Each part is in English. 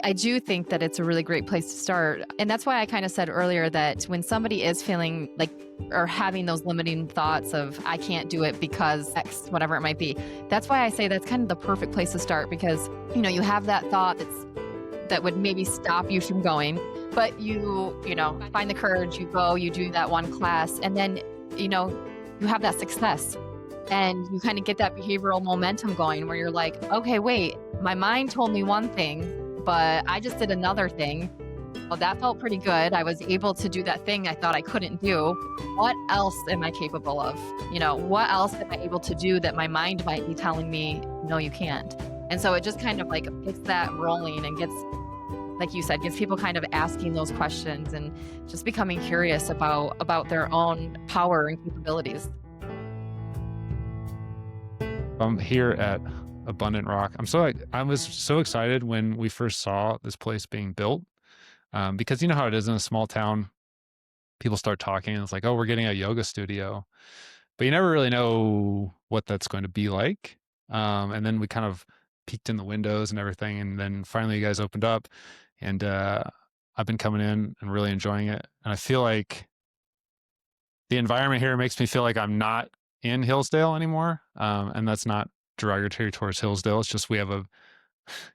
I do think that it's a really great place to start. And that's why I kind of said earlier that when somebody is feeling like or having those limiting thoughts of, I can't do it because X, whatever it might be, that's why I say that's kind of the perfect place to start because, you have that thought that would maybe stop you from going, but you find the courage, you go, you do that one class, and then, you have that success and you kind of get that behavioral momentum going where you're like, okay, wait, my mind told me one thing, but I just did another thing. Well, that felt pretty good. I was able to do that thing I thought I couldn't do. What else am I capable of? What else am I able to do that my mind might be telling me, no, you can't? And so it just kind of like gets that rolling and gets, like you said, gets people kind of asking those questions and just becoming curious about their own power and capabilities. I'm here at Abundant Rock. I was so excited when we first saw this place being built, because you know how it is in a small town. People start talking and it's like, oh, we're getting a yoga studio, but you never really know what that's going to be like. And then we kind of peeked in the windows and everything. And then finally you guys opened up and I've been coming in and really enjoying it. And I feel like the environment here makes me feel like I'm not in Hillsdale anymore. And that's not derogatory towards Hillsdale. It's just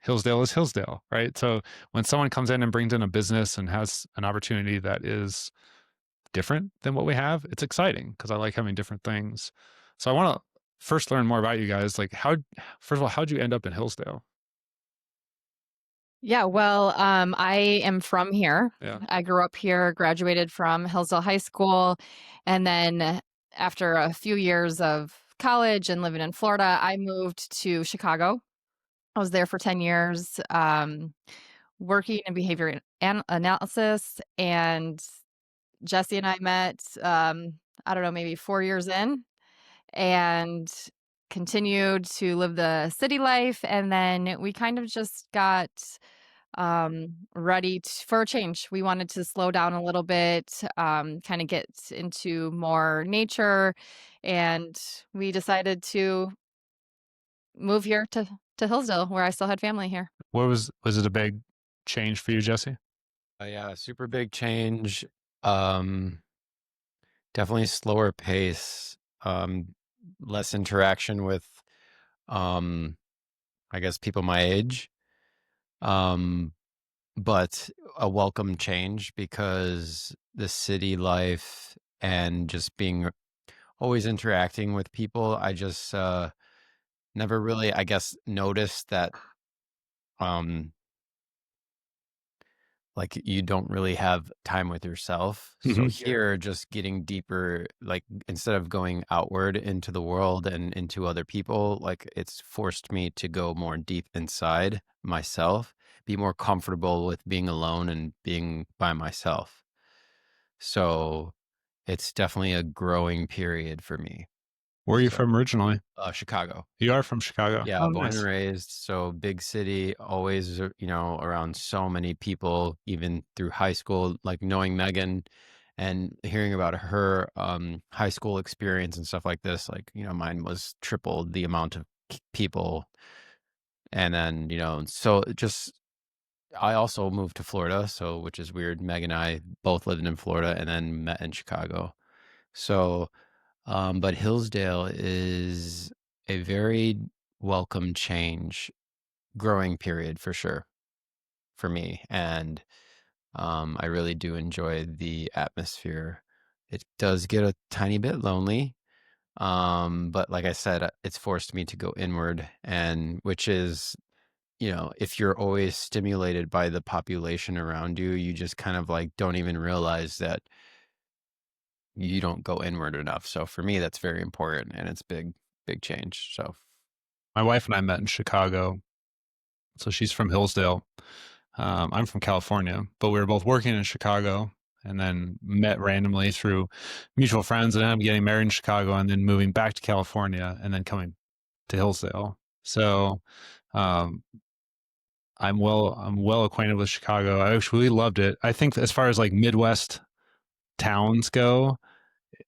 Hillsdale is Hillsdale, right? So when someone comes in and brings in a business and has an opportunity that is different than what we have, it's exciting because I like having different things. So I want to first learn more about you guys. Like first of all, how'd you end up in Hillsdale? Yeah, well, I am from here. Yeah. I grew up here, graduated from Hillsdale High School, and then after a few years of college and living in Florida, I moved to Chicago. I was there for 10 years, working in behavior analysis, and Jesse and I met, I don't know, maybe 4 years in, and continued to live the city life, and then we kind of just got ready for a change. We wanted to slow down a little bit, kind of get into more nature, and we decided to move here to Hillsdale, where I still had family here. Was it a big change for you, Jesse? Yeah, super big change. Um, Definitely slower pace. Less interaction with, um, I guess people my age. Um, but a welcome change because the city life and just being always interacting with people, I just never really, I guess, noticed that um like you don't really have time with yourself. So here, just getting deeper, like instead of going outward into the world and into other people, like it's forced me to go more deep inside myself, be more comfortable with being alone and being by myself. So it's definitely a growing period for me. Where are you from originally? Chicago. You are from Chicago? Yeah, Oh, born nice. and raised. So big city, always, around so many people, even through high school, like knowing Megan and hearing about her high school experience and stuff like this. Like, mine was triple the amount of people. And then, so I also moved to Florida. So, which is weird. Meg and I both lived in Florida and then met in Chicago. So, but Hillsdale is a very welcome change, growing period for sure for me. And I really do enjoy the atmosphere. It does get a tiny bit lonely. But like I said, it's forced me to go inward, and which is, if you're always stimulated by the population around you, you just kind of like don't even realize that you don't go inward enough. So for me, that's very important, and it's big change. So My wife and I met in Chicago. So she's from Hillsdale. I'm from California, but we were both working in Chicago and then met randomly through mutual friends and ended up getting married in Chicago and then moving back to California and then coming to Hillsdale. So I'm well acquainted with Chicago. I actually loved it. I think as far as like Midwest towns go,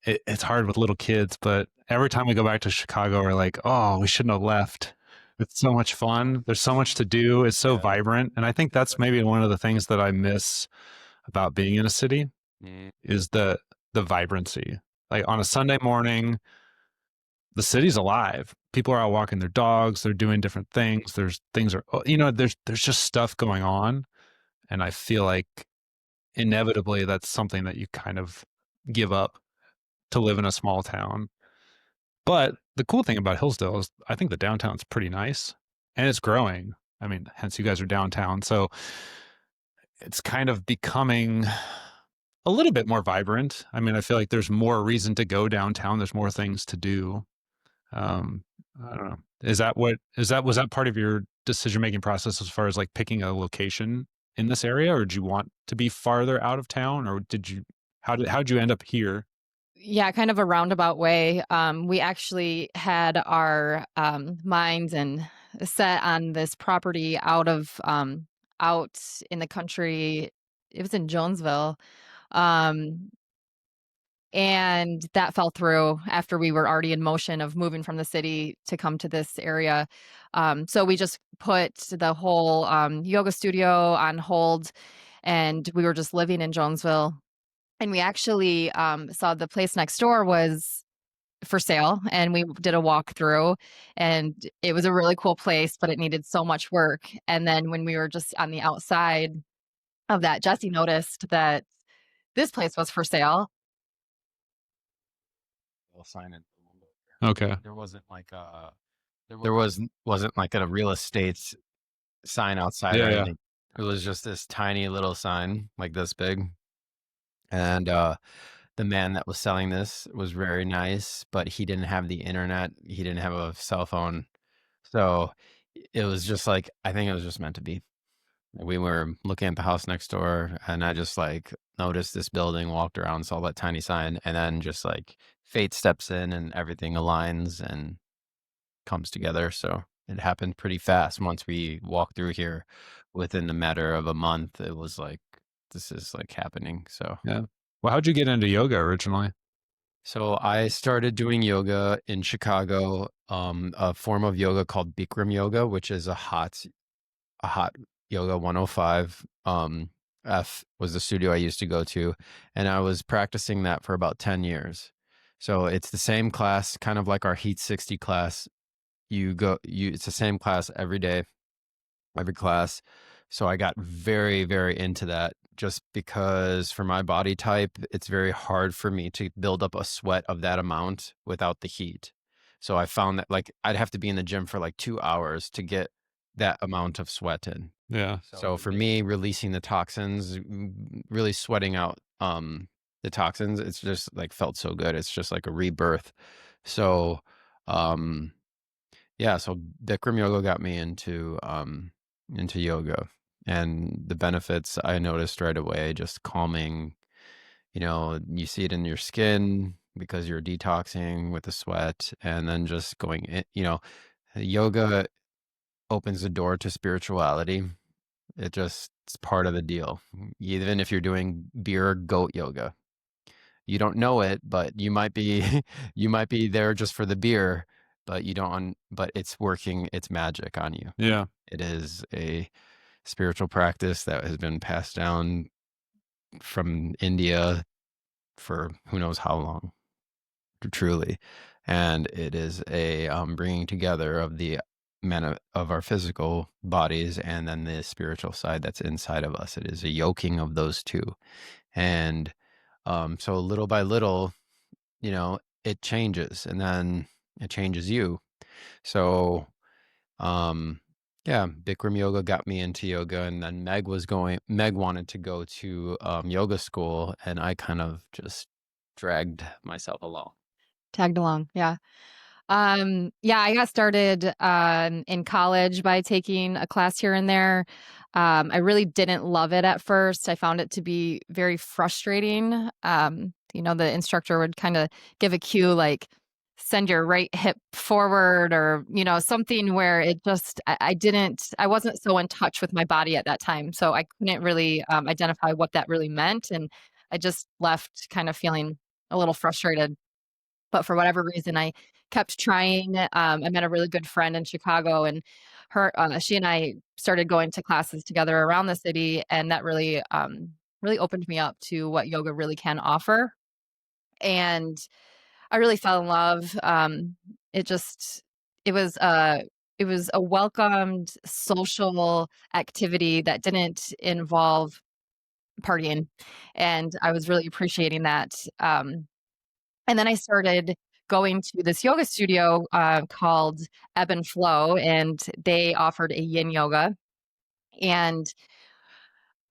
it's hard with little kids, but every time we go back to Chicago, we're like, oh, we shouldn't have left. It's so much fun. There's so much to do. It's so Yeah. vibrant. And I think that's maybe one of the things that I miss about being in a city Mm. is the vibrancy. Like on a Sunday morning, the city's alive. People are out walking their dogs, they're doing different things. There's things are there's just stuff going on. And I feel like inevitably that's something that you kind of give up to live in a small town. But the cool thing about Hillsdale is I think the downtown's pretty nice and it's growing. I mean, hence you guys are downtown. So it's kind of becoming a little bit more vibrant. I mean, I feel like there's more reason to go downtown. There's more things to do. Um, I don't know. Was that part of your decision making process as far as like picking a location in this area, or did you want to be farther out of town, or how did you end up here? Yeah, kind of a roundabout way. We actually had our minds and set on this property out in the country. It was in Jonesville. Um, and that fell through after we were already in motion of moving from the city to come to this area. So we just put the whole yoga studio on hold, and we were just living in Jonesville. And we actually saw the place next door was for sale, and we did a walkthrough, and it was a really cool place, but it needed so much work. And then when we were just on the outside of that, Jesse noticed that this place was for sale. We'll sign it. Okay. There wasn't like wasn't like a real estate sign outside or Yeah, yeah. anything. It was just this tiny little sign, like this big. And the man that was selling this was very nice, but he didn't have the internet. He didn't have a cell phone. So it was just like, I think it was just meant to be. We were looking at the house next door, and I just like noticed this building, walked around, saw that tiny sign, and then just like fate steps in and everything aligns and comes together. So it happened pretty fast. Once we walked through here, within a matter of a month, it was like, this is like happening. So Yeah. Well, how'd you get into yoga originally? So I started doing yoga in Chicago, a form of yoga called Bikram yoga, which is a hot yoga 105. F was the studio I used to go to, and I was practicing that for about 10 years. So it's the same class, kind of like our Heat 60 class. It's the same class every day, every class. So I got very, very into that just because for my body type, it's very hard for me to build up a sweat of that amount without the heat. So I found that like I'd have to be in the gym for like 2 hours to get that amount of sweat in. Yeah. So for me, releasing the toxins, really sweating out the toxins, it's just like felt so good. It's just like a rebirth. So um yeah, so Bikram yoga got me into yoga, and the benefits I noticed right away, just calming, you see it in your skin because you're detoxing with the sweat, and then just going in, yoga opens the door to spirituality. It's part of the deal. Even if you're doing beer goat yoga, you don't know it, but you might be you might be there just for the beer, but you don't but it's working its magic on you. Yeah. It is a spiritual practice that has been passed down from India for who knows how long, truly. And it is a bringing together of the of our physical bodies and then the spiritual side that's inside of us. It is a yoking of those two. And so little by little, it changes, and then it changes you. So yeah, Bikram yoga got me into yoga, and then Meg wanted to go to yoga school, and I kind of just dragged myself along. Tagged along. Yeah. Yeah, I got started in college by taking a class here and there. I really didn't love it at first. I found it to be very frustrating. The instructor would kind of give a cue like send your right hip forward or, something where it just, I wasn't so in touch with my body at that time. So I couldn't really identify what that really meant. And I just left kind of feeling a little frustrated. But for whatever reason, I kept trying. I met a really good friend in Chicago, and she and I started going to classes together around the city, and that really opened me up to what yoga really can offer. And I really fell in love. It just it was a it was a welcomed social activity that didn't involve partying, and I was really appreciating that. And then I started going to this yoga studio called Ebb and Flow, and they offered a yin yoga. And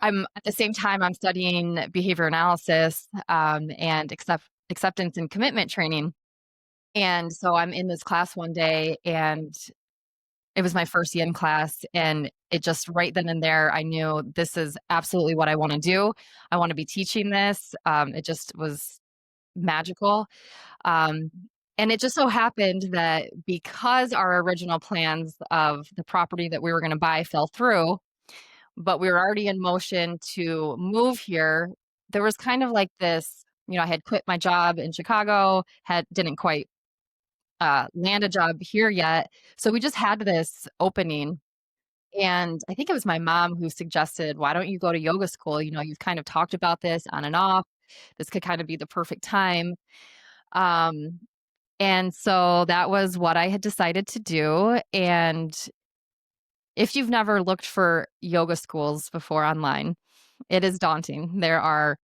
I'm at the same time I'm studying behavior analysis and acceptance and commitment training. And so I'm in this class one day, and it was my first yin class, and it just right then and there, I knew this is absolutely what I want to do. I want to be teaching this. It just was magical. Um, and it just so happened that because our original plans of the property that we were going to buy fell through, but we were already in motion to move here, there was kind of like this, I had quit my job in Chicago, didn't quite land a job here yet. So we just had this opening. And I think it was my mom who suggested, why don't you go to yoga school? You've kind of talked about this on and off. This could kind of be the perfect time. Um, and so that was what I had decided to do. And if you've never looked for yoga schools before online, it is daunting. There are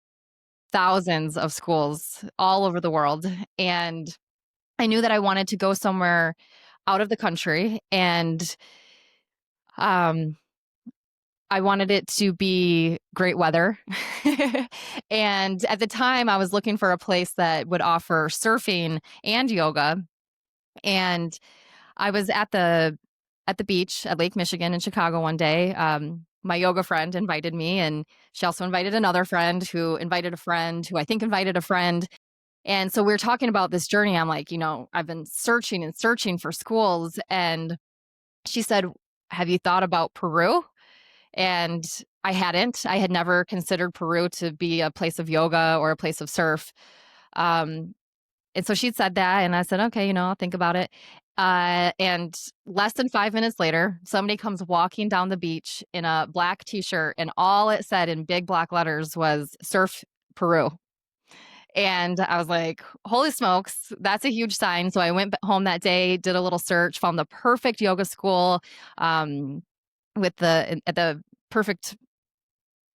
thousands of schools all over the world. And I knew that I wanted to go somewhere out of the country, and um, I wanted it to be great weather. And at the time, I was looking for a place that would offer surfing and yoga. And I was at the beach at Lake Michigan in Chicago one day. My yoga friend invited me, and she also invited another friend who invited a friend who I think invited a friend. And so we were talking about this journey. I'm like, I've been searching and searching for schools. And she said, have you thought about Peru? And I hadn't. I had never considered Peru to be a place of yoga or a place of surf. Um, and so she said that, and I said, okay, I'll think about it. And less than 5 minutes later, somebody comes walking down the beach in a black t-shirt, and all it said in big black letters was Surf Peru. And I was like, holy smokes, that's a huge sign. So I went home that day, did a little search, found the perfect yoga school with the perfect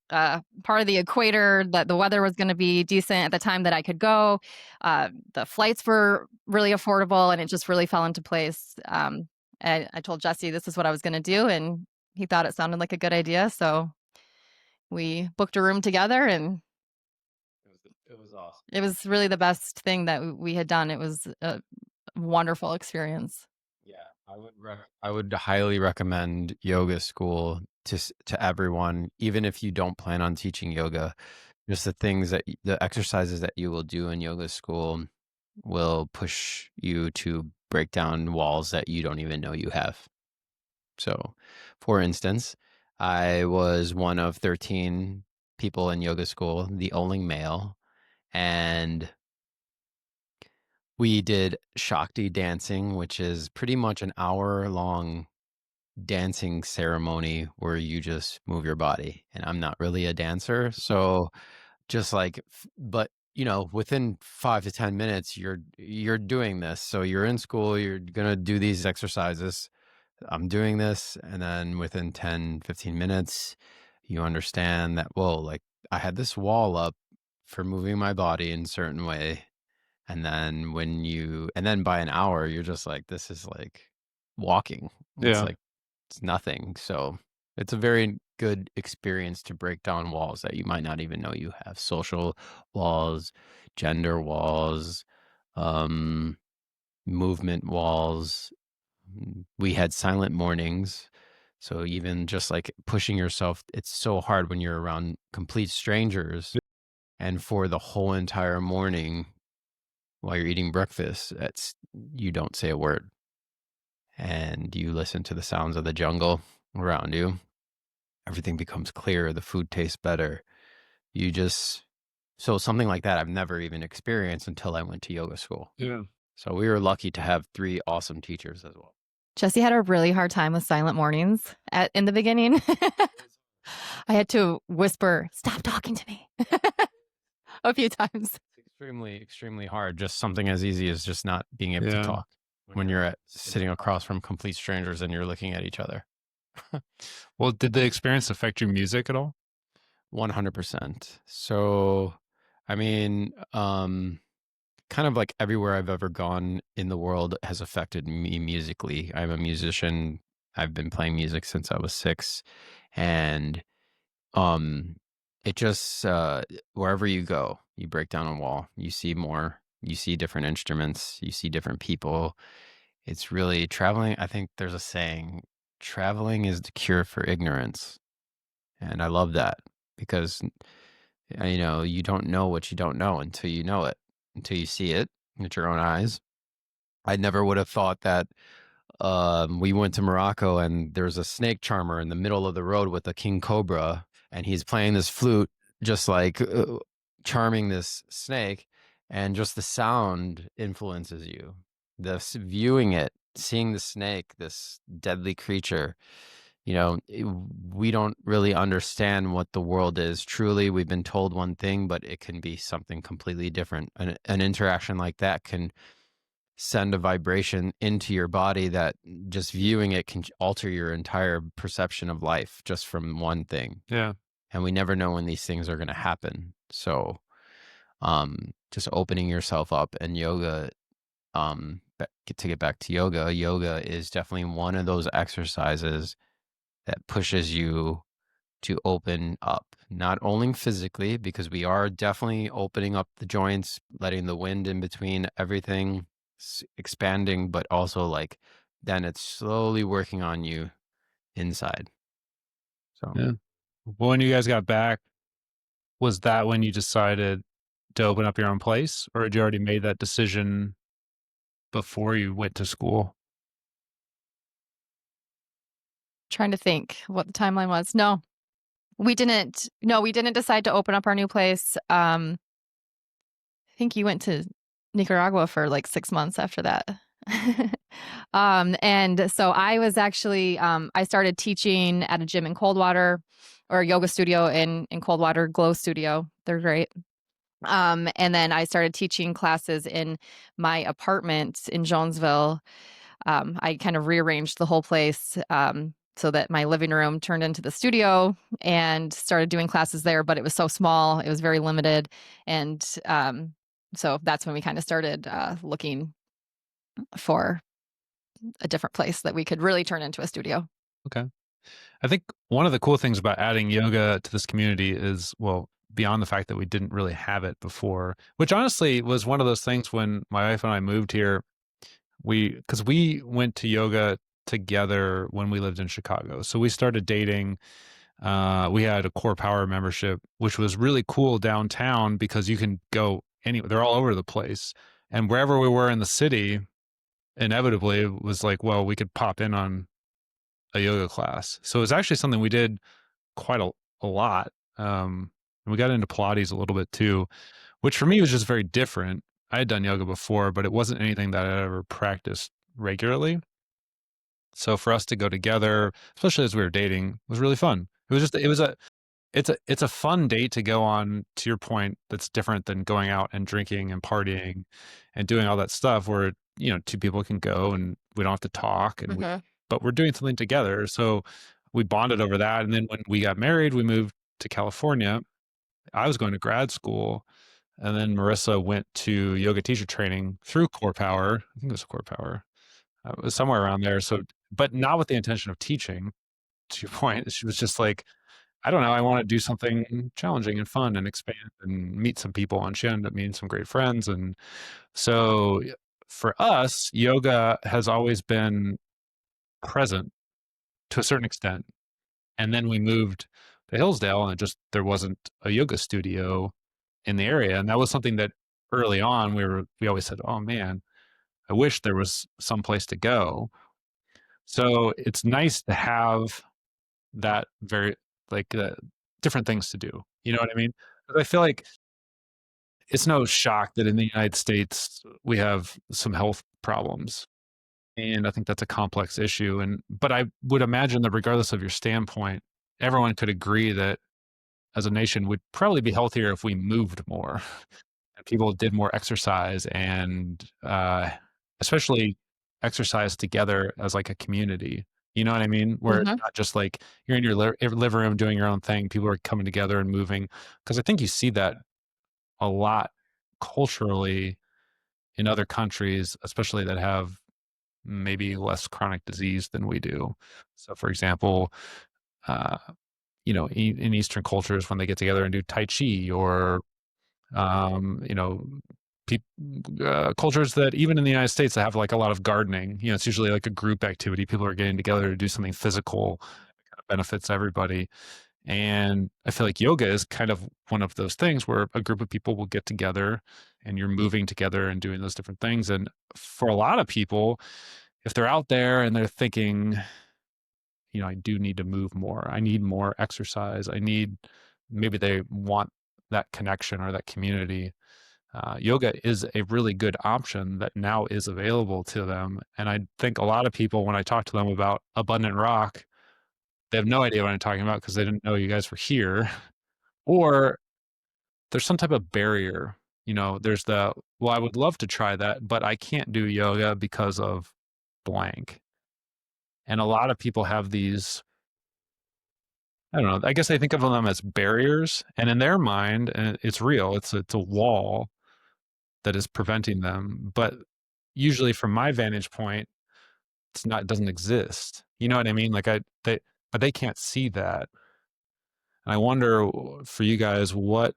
part of the equator, that the weather was going to be decent at the time that I could go. The flights were really affordable, and it just really fell into place. I told Jesse this is what I was going to do, and he thought it sounded like a good idea. So we booked a room together, and It was awesome. it was really the best thing that we had done. It was a wonderful experience. Yeah, I would highly recommend yoga school to everyone, even if you don't plan on teaching yoga. Just the exercises that you will do in yoga school will push you to break down walls that you don't even know you have. So, for instance, I was one of 13 people in yoga school, the only male, and we did Shakti dancing, which is pretty much an hour-long dancing ceremony where you just move your body. And I'm not really a dancer, so just like, but within 5 to 10 minutes, you're doing this. So you're in school, you're gonna do these exercises. I'm doing this, and then within 10, 15 minutes, you understand that, whoa, like I had this wall up for moving my body in a certain way. And then by an hour, you're just like, this is like walking. It's Yeah. like, it's nothing. So it's a very good experience to break down walls that you might not even know you have. Social walls, gender walls, movement walls. We had silent mornings. So even just like pushing yourself, it's so hard when you're around complete strangers. And for the whole entire morning, while you're eating breakfast, you don't say a word, and you listen to the sounds of the jungle around you. Everything becomes clearer. The food tastes better. So something like that I've never even experienced until I went to yoga school. Yeah. So we were lucky to have 3 awesome teachers as well. Jesse had a really hard time with silent mornings in the beginning. I had to whisper, "Stop talking to me," a few times. It's extremely, extremely hard. Just something as easy as just not being able to Yeah. talk when you're sitting across from complete strangers and you're looking at each other. Well, did the experience affect your music at all? 100%. So, I mean, kind of like everywhere I've ever gone in the world has affected me musically. I'm a musician. I've been playing music since I was 6, and um it just wherever you go, you break down a wall, you see more, you see different instruments, you see different people. It's really traveling. I think there's a saying, traveling is the cure for ignorance. And I love that because you don't know what you don't know until you know it, until you see it with your own eyes. I never would have thought that we went to Morocco and there's a snake charmer in the middle of the road with a king cobra, and he's playing this flute, just like charming this snake, and just the sound influences you. Viewing it, seeing the snake, this deadly creature, we don't really understand what the world is truly. We've been told one thing, but it can be something completely different. An interaction like that can send a vibration into your body that just viewing it can alter your entire perception of life just from one thing. Yeah. And we never know when these things are going to happen. So, just opening yourself up, and yoga, to get back to yoga, yoga is definitely one of those exercises that pushes you to open up, not only physically, because we are definitely opening up the joints, letting the wind in between everything, expanding, but also like then it's slowly working on you inside. So Yeah. Well, when you guys got back, was that when you decided to open up your own place, or had you already made that decision before you went to school? Trying to think what the timeline was. No, we didn't. No, we didn't decide to open up our new place. I think you went to Nicaragua for like 6 months after that. And so I was actually, I started teaching at a gym in Coldwater, or a yoga studio in Coldwater, Glow Studio. They're great. And then I started teaching classes in my apartment in Jonesville. I kind of rearranged the whole place, so that my living room turned into the studio, and started doing classes there, but it was so small, it was very limited. And so that's when we kind of started looking for a different place that we could really turn into a studio. Okay. I think one of the cool things about adding yoga to this community is, well, beyond the fact that we didn't really have it before, which honestly was one of those things when my wife and I moved here, because we went to yoga together when we lived in Chicago. So we started dating. We had a Core Power membership, which was really cool downtown because you can go anywhere. They're all over the place. And wherever we were in the city, inevitably it was like, well, we could pop in on a yoga class. So it's actually something we did quite a lot. And we got into Pilates a little bit too, which for me was just very different. I had done yoga before, but it wasn't anything that I ever practiced regularly. So for us to go together, especially as we were dating, was really fun. It's a fun date to go on, to your point, that's different than going out and drinking and partying and doing all that stuff where, two people can go and we don't have to talk but we're doing something together. So we bonded over that. And then when we got married, we moved to California. I was going to grad school, and then Marissa went to yoga teacher training through Core Power. I think it was Core Power. It was somewhere around there. So, but not with the intention of teaching. To your point, she was just like, I don't know, I want to do something challenging and fun and expand and meet some people. And she ended up meeting some great friends. And so for us, yoga has always been present to a certain extent. And then we moved to Hillsdale, and there wasn't a yoga studio in the area. And that was something that early on we always said, oh man, I wish there was some place to go. So it's nice to have that very, like, different things to do. You know what I mean? 'Cause I feel like it's no shock that in the United States we have some health problems. And I think that's a complex issue. But I would imagine that regardless of your standpoint, everyone could agree that as a nation we'd probably be healthier if we moved more and people did more exercise and especially exercise together as like a community. You know what I mean? Where it's Mhm. not just like you're in your living room doing your own thing. People are coming together and moving. Because I think you see that a lot culturally in other countries, especially that have maybe less chronic disease than we do. So, for example, uh, in Eastern cultures, when they get together and do Tai Chi, or you know, peop cultures that even in the United States that have like a lot of gardening, it's usually like a group activity. People are getting together to do something physical that kind of benefits everybody. And I feel like yoga is kind of one of those things where a group of people will get together and you're moving together and doing those different things. And for a lot of people, if they're out there and they're thinking, I do need to move more, I need more exercise, maybe they want that connection or that community. Yoga is a really good option that now is available to them. And I think a lot of people, when I talk to them about Abundant Rock, they have no idea what I'm talking about because they didn't know you guys were here. Or there's some type of barrier. There's well, I would love to try that, but I can't do yoga because of blank. And a lot of people have these, I don't know, I guess I think of them as barriers. And in their mind, it's real. It's a wall that is preventing them. But usually from my vantage point, it doesn't exist. You know what I mean? But they can't see that. And I wonder for you guys, what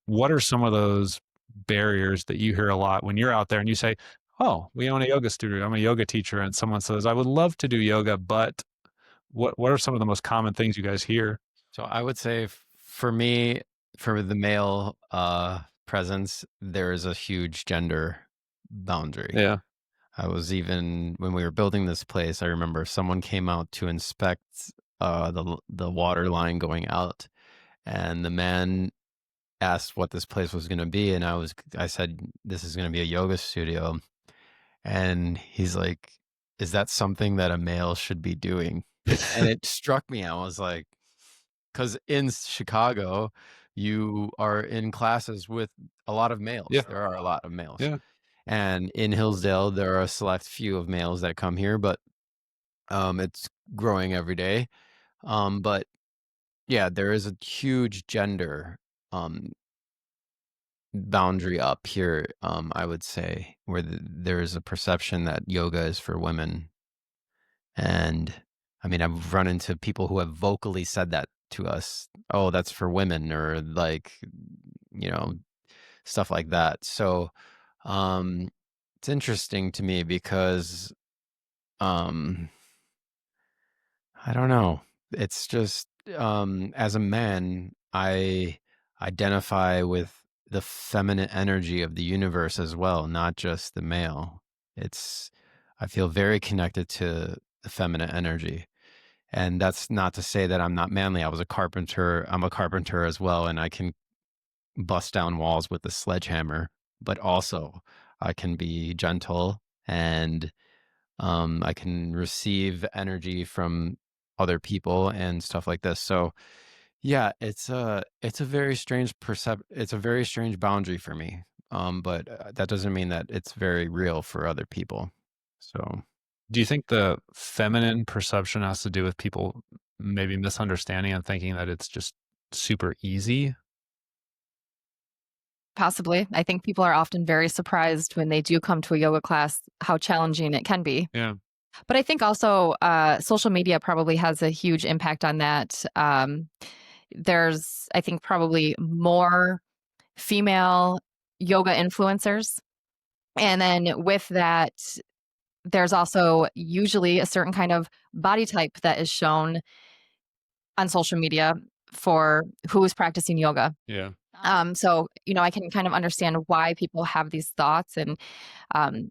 are some of those barriers that you hear a lot when you're out there and you say, "Oh, we own a yoga studio. I'm a yoga teacher," and someone says, "I would love to do yoga, but," what are some of the most common things you guys hear? So I would say for me, for the male presence, there is a huge gender boundary. Yeah. I was even when we were building this place, I remember someone came out to inspect the water line going out, and the man asked what this place was going to be, and I said this is going to be a yoga studio, and he's like, "Is that something that a male should be doing?" And it struck me. I was like, because in Chicago, you are in classes with a lot of males. Yeah. There are a lot of males. Yeah. And in Hillsdale, there are a select few of males that come here, but it's growing every day. But yeah, there is a huge gender um, boundary up here, I would say, where there is a perception that yoga is for women. And I mean, I've run into people who have vocally said that to us. Oh, that's for women, or like, you know, stuff like that. So, um, it's interesting to me because, um, I don't know. It's just, as a man, I identify with the feminine energy of the universe as well, not just the male. It's, I feel very connected to the feminine energy. And that's not to say that I'm not manly. I was a carpenter. I'm a carpenter as well, and I can bust down walls with a sledgehammer, but also I can be gentle and I can receive energy from other people and stuff like this. So yeah, it's a very strange it's a very strange boundary for me. But that doesn't mean that it's very real for other people. So Do you think the feminine perception has to do with people maybe misunderstanding and thinking that it's just super easy? Possibly. I think people are often very surprised when they do come to a yoga class how challenging it can be. Yeah. But I think also social media probably has a huge impact on that. There's, I think, probably more female yoga influencers. And then with that, there's also usually a certain kind of body type that is shown on social media for who is practicing yoga. Yeah. So, I can kind of understand why people have these thoughts, and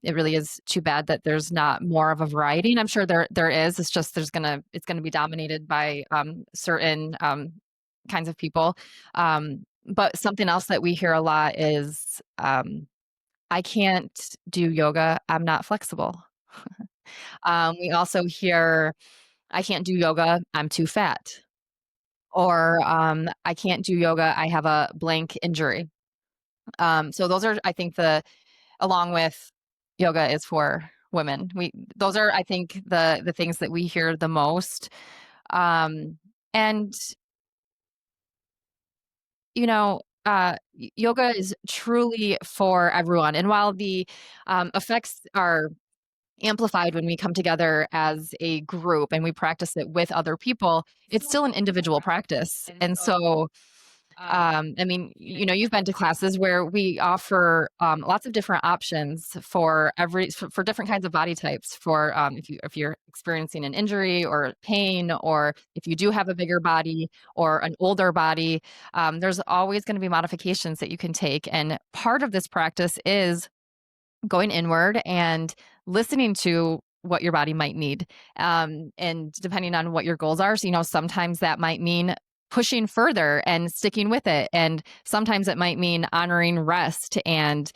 it really is too bad that there's not more of a variety. And I'm sure there is. It's just it's gonna be dominated by certain kinds of people. But something else that we hear a lot is, I can't do yoga. I'm not flexible. We also hear, I can't do yoga. I'm too fat. Or I can't do yoga. I have a blank injury. So those are, I think, along with yoga is for women. Those are, I think, the things that we hear the most. And yoga is truly for everyone. And while the effects are amplified when we come together as a group and we practice it with other people, it's still an individual practice. And so, I mean, you've been to classes where we offer lots of different options for different kinds of body types. For if you're experiencing an injury or pain, or if you do have a bigger body or an older body, there's always going to be modifications that you can take. And part of this practice is going inward and listening to what your body might need. And depending on what your goals are, so, sometimes that might mean pushing further and sticking with it. And sometimes it might mean honoring rest and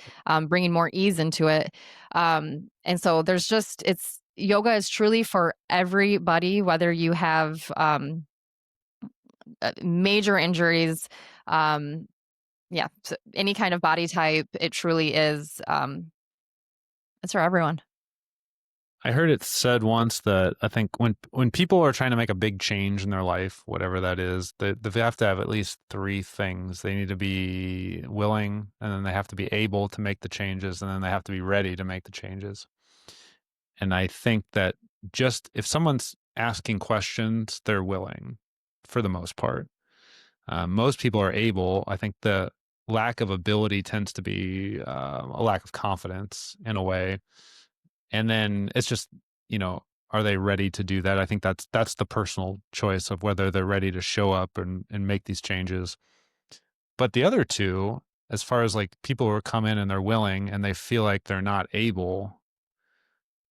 bringing more ease into it. And so yoga is truly for everybody, whether you have major injuries, so any kind of body type. It truly is. It's for everyone. I heard it said once that I think when people are trying to make a big change in their life, whatever that is, they have to have at least three things. They need to be willing, and then they have to be able to make the changes, and then they have to be ready to make the changes. And I think that just if someone's asking questions, they're willing for the most part. Most people are able. I think the lack of ability tends to be a lack of confidence in a way. And then it's just, are they ready to do that? I think that's the personal choice of whether they're ready to show up and make these changes. But the other two, as far as like people who come in and they're willing and they feel like they're not able,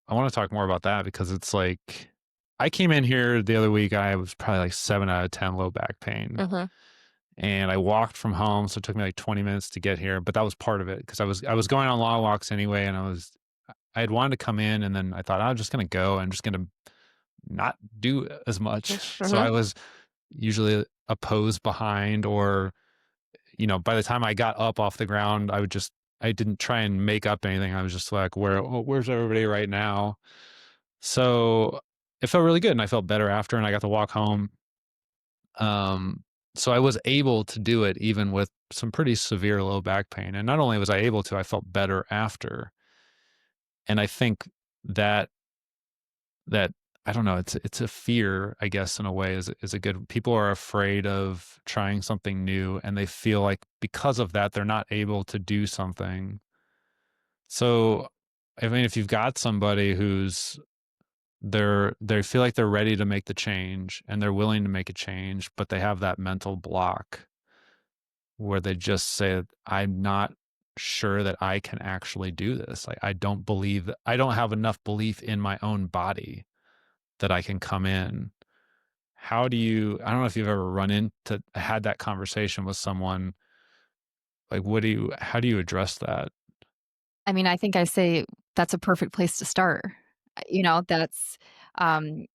I want to talk more about that, because it's like, I came in here the other week, I was probably like 7 out of 10 low back pain. Mm-hmm. And I walked from home, so it took me like 20 minutes to get here, but that was part of it, because I was going on long walks anyway, and I had wanted to come in, and then I thought, I'm just going to go. I'm just going to not do as much. Mm-hmm. So I was usually a pose behind, or, by the time I got up off the ground, I didn't try and make up anything. I was just like, where's everybody right now? So it felt really good, and I felt better after, and I got to walk home. So I was able to do it even with some pretty severe low back pain. And not only was I able to, I felt better after. And I think that I don't know, it's a fear, I guess, in a way, is a good. People are afraid of trying something new, and they feel like because of that, they're not able to do something. So, I mean, if you've got somebody they feel like they're ready to make the change and they're willing to make a change, but they have that mental block where they just say, I'm not sure that I can actually do this. Like, I don't have enough belief in my own body that I can come in. I don't know if you've ever had that conversation with someone. Like, how do you address that? I mean, I think I say that's a perfect place to start. That's um,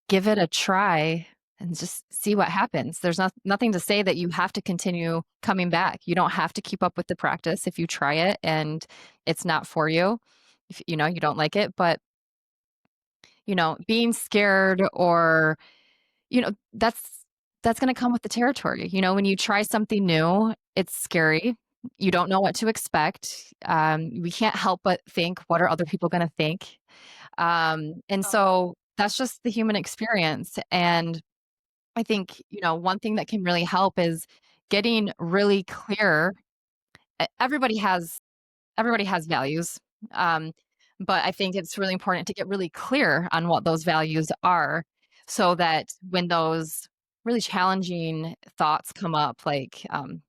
give it a try and just see what happens. There's nothing to say that you have to continue coming back. You don't have to keep up with the practice if you try it and it's not for you. If you don't like it, but being scared, or that's going to come with the territory. When you try something new, it's scary. You don't know what to expect. We can't help but think, what are other people going to think? And so that's just the human experience. And I think, one thing that can really help is getting really clear. Everybody has values. Um, but I think it's really important to get really clear on what those values are, so that when those really challenging thoughts come up, like, I'm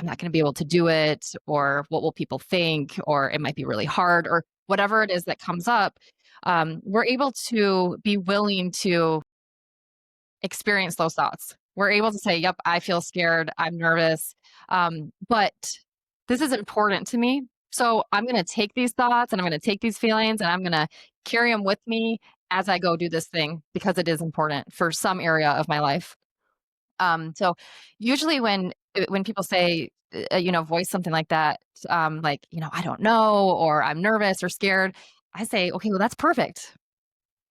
not going to be able to do it, or what will people think, or it might be really hard, or whatever it is that comes up, we're able to be willing to experience those thoughts We're able to say, yep, I feel scared. I'm nervous. But this is important to me. So I'm going to take these thoughts and I'm going to take these feelings and I'm going to carry them with me as I go do this thing because it is important for some area of my life. So usually when people say, voice something like that, like, I don't know, or I'm nervous or scared, I say, okay, well, that's perfect.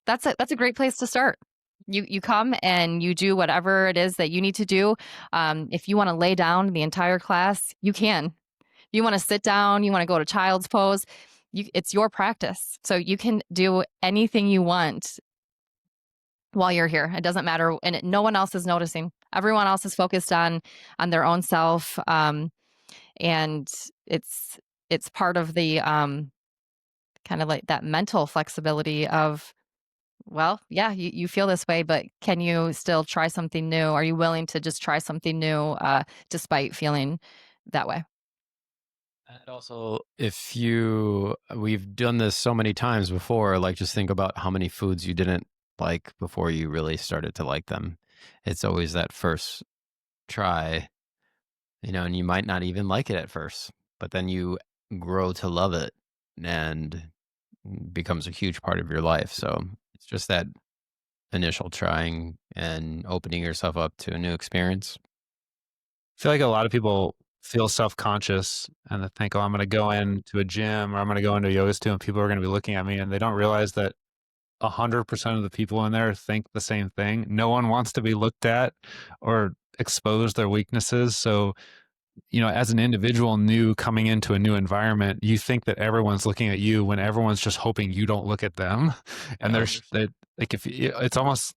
That's a great place to start. You come and you do whatever it is that you need to do. If you want to lay down the entire class, you can. You want to sit down, you want to go to child's pose, it's your practice. So you can do anything you want while you're here. It doesn't matter, and no one else is noticing. Everyone else is focused on their own self, and it's part of the kind of like that mental flexibility of, well, yeah, you feel this way, but can you still try something new? Are you willing to just try something new despite feeling that way? And also, we've done this so many times before, like just think about how many foods you didn't like before you really started to like them. It's always that first try, and you might not even like it at first, but then you grow to love it and becomes a huge part of your life. So it's just that initial trying and opening yourself up to a new experience. I feel like a lot of people feel self-conscious and they think, oh, I'm going to go into a gym or I'm going to go into a yoga studio and people are going to be looking at me, and they don't realize that 100% of the people in there think the same thing. No one wants to be looked at or expose their weaknesses. So, as an individual new coming into a new environment, you think that everyone's looking at you when everyone's just hoping you don't look at them. And Yeah. like it's almost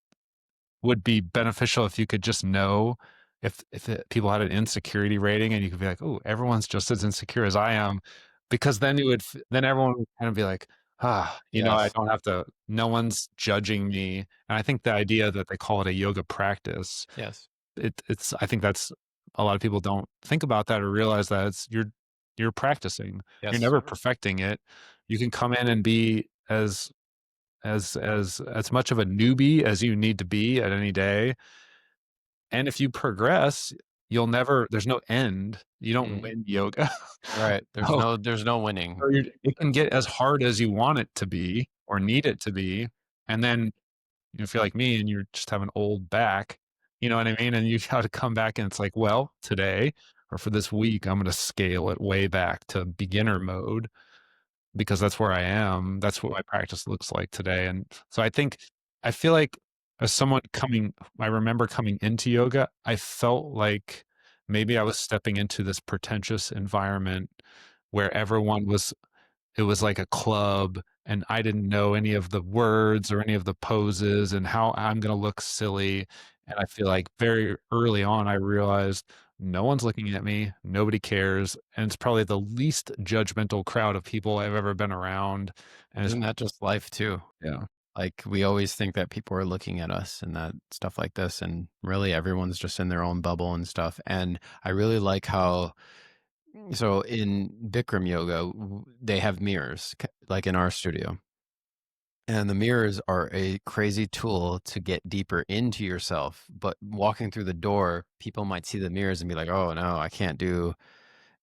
would be beneficial if you could just know people had an insecurity rating and you could be like, oh, everyone's just as insecure as I am, because then then everyone would kind of be like, I Yes. don't have to, no one's judging me. And I think the idea that they call it a yoga practice, Yes. I think that's, a lot of people don't think about that or realize that you're practicing. You're Yes. never perfecting it. You can come in and be as much of a newbie as you need to be at any day. And if you progress, there's no end. You don't Mhm. win yoga. Right. There's Oh, no winning. or it can get as hard as you want it to be or need it to be. And then if you're like me and you just have an old back, you know what I mean? And you got to come back and it's like, well, today or for this week, I'm going to scale it way back to beginner mode because that's where I am. That's what my practice looks like today. And so I feel like as someone I remember coming into yoga, I felt like maybe I was stepping into this pretentious environment where it was like a club and I didn't know any of the words or any of the poses and how I'm going to look silly. And I feel like very early on, I realized no one's looking at me. Nobody cares. And it's probably the least judgmental crowd of people I've ever been around. And it's, Isn't that just life too? yeah. Like we always think that people are looking at us and that stuff like this, and really everyone's just in their own bubble and stuff. And I really like how, so in Bikram yoga, they have mirrors, like in our studio. And the mirrors are a crazy tool to get deeper into yourself. But walking through the door, people might see the mirrors and be like, oh no, I can't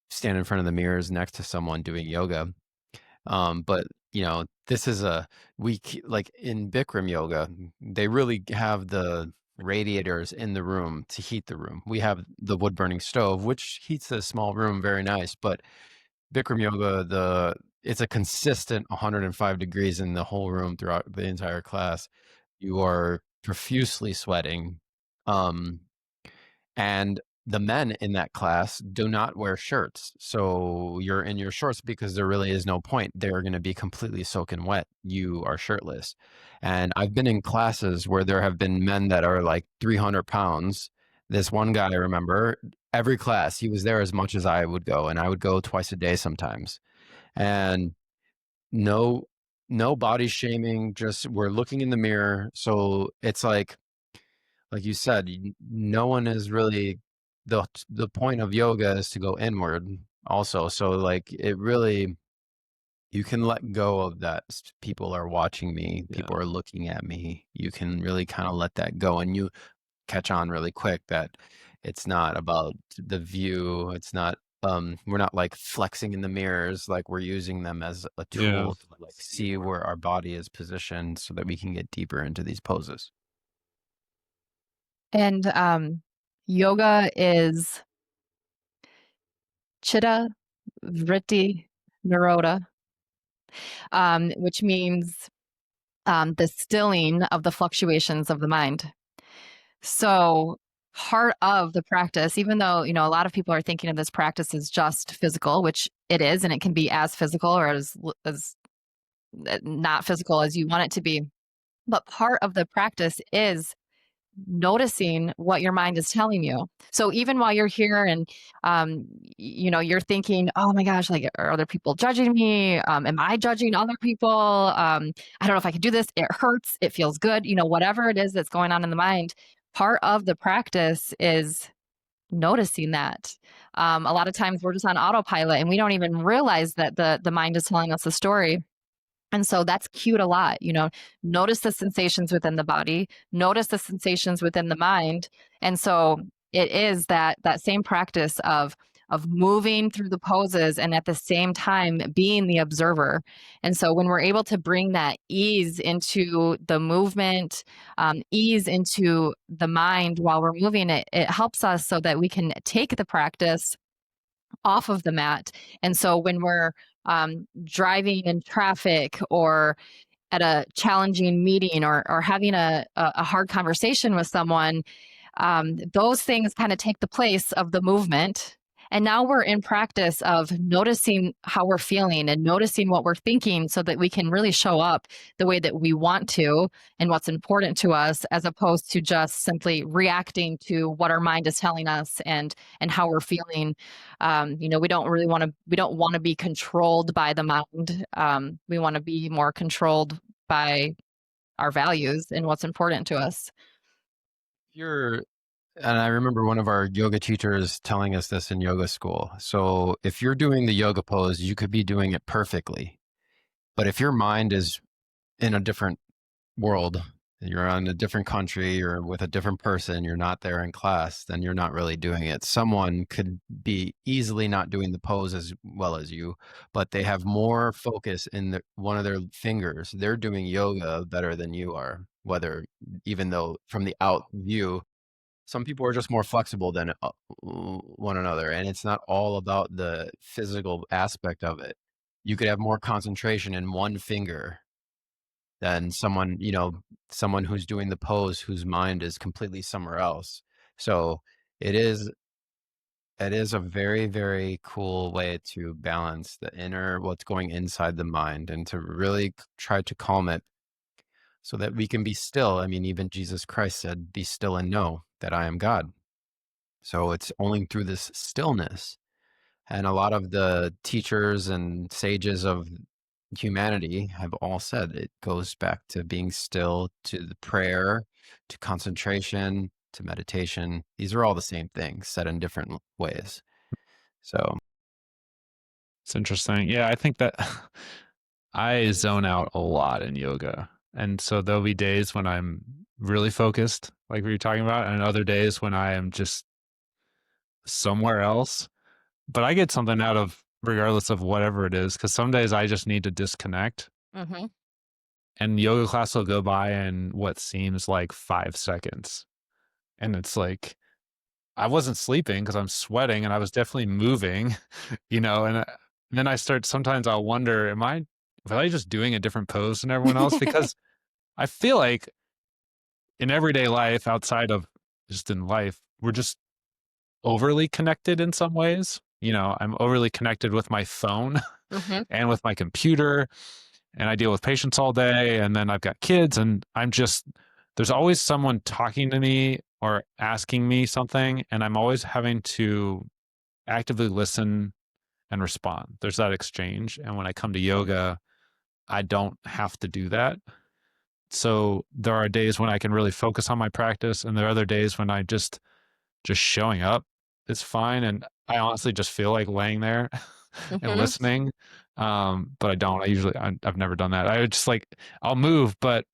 stand in front of the mirrors next to someone doing yoga. But this is like in Bikram yoga, they really have the radiators in the room to heat the room. We have the wood burning stove, which heats a small room very nice, but Bikram yoga, it's a consistent 105 degrees in the whole room throughout the entire class. You are profusely sweating. Um, and the men in that class do not wear shirts. So you're in your shorts because there really is no point. They're going to be completely soaking wet. You are shirtless. And I've been in classes where there have been men that are like 300 pounds. This one guy, I remember, every class, he was there as much as I would go. And I would go twice a day sometimes. And no, no body shaming, just we're looking in the mirror. So it's like you said, no one is really the point of yoga is to go inward also. So like it really, you can let go of that. People are watching me. People are looking at me. You can really kind of let that go. And catch on really quick that it's not about the view. It's not, we're not like flexing in the mirrors, like we're using them as a Yeah. tool to like see where our body is positioned so that we can get deeper into these poses. And yoga is chitta vritti nirodha, which means the stilling of the fluctuations of the mind. So part of the practice, even though, you know, a lot of people are thinking of this practice as just physical, which it is, and it can be as physical or as not physical as you want it to be. But part of the practice is noticing what your mind is telling you. So even while you're here and you know, you're thinking, oh my gosh, like, are other people judging me? Am I judging other people? I don't know if I can do this. It hurts. It feels good. You know, whatever it is that's going on in the mind, part of the practice is noticing that. A lot of times we're just on autopilot and we don't even realize that the mind is telling us a story. And so that's cued a lot, you know, notice the sensations within the body, notice the sensations within the mind. And so it is that same practice of moving through the poses and at the same time being the observer. And so when we're able to bring that ease into the movement, ease into the mind while we're moving it, it helps us so that we can take the practice off of the mat. And so when we're driving in traffic or at a challenging meeting or having a hard conversation with someone, those things kind of take the place of the movement. And now we're in practice of noticing how we're feeling and noticing what we're thinking so that we can really show up the way that we want to and what's important to us, as opposed to just simply reacting to what our mind is telling us and how we're feeling. You know, we don't want to be controlled by the mind. We want to be more controlled by our values and what's important to us. You're And I remember one of our yoga teachers telling us this in yoga school. So if you're doing the yoga pose, you could be doing it perfectly. But if your mind is in a different world, you're on a different country or with a different person, you're not there in class, then you're not really doing it. Someone could be easily not doing the pose as well as you, but they have more focus in one of their fingers. They're doing yoga better than you are, even though from the out view, some people are just more flexible than one another, and it's not all about the physical aspect of it. You could have more concentration in one finger than someone who's doing the pose whose mind is completely somewhere else. So it is a very, very cool way to balance the inner, what's going inside the mind, and to really try to calm it so that we can be still. I mean, even Jesus Christ said, "Be still and know that I am God." So it's only through this stillness. And a lot of the teachers and sages of humanity have all said it goes back to being still, to the prayer, to concentration, to meditation. These are all the same things said in different ways. So It's interesting. Yeah, I think that I zone out a lot in yoga. And so there'll be days when I'm really focused, like we were talking about, and other days when I am just somewhere else. But I get something out of regardless of whatever it is, because some days I just need to disconnect. Mm-hmm. And yoga class will go by in what seems like 5 seconds. And it's like, I wasn't sleeping because I'm sweating and I was definitely moving, and then sometimes I'll wonder, am I just doing a different pose than everyone else? Because I feel like in everyday life, outside of just in life, we're just overly connected in some ways. I'm overly connected with my phone Mm-hmm. and with my computer, and I deal with patients all day. And then I've got kids, and there's always someone talking to me or asking me something. And I'm always having to actively listen and respond. There's that exchange. And when I come to yoga, I don't have to do that. So there are days when I can really focus on my practice, and there are other days when I just showing up is fine. And I honestly just feel like laying there and Mm-hmm. listening. But I don't. I've never done that. I just I'll move, but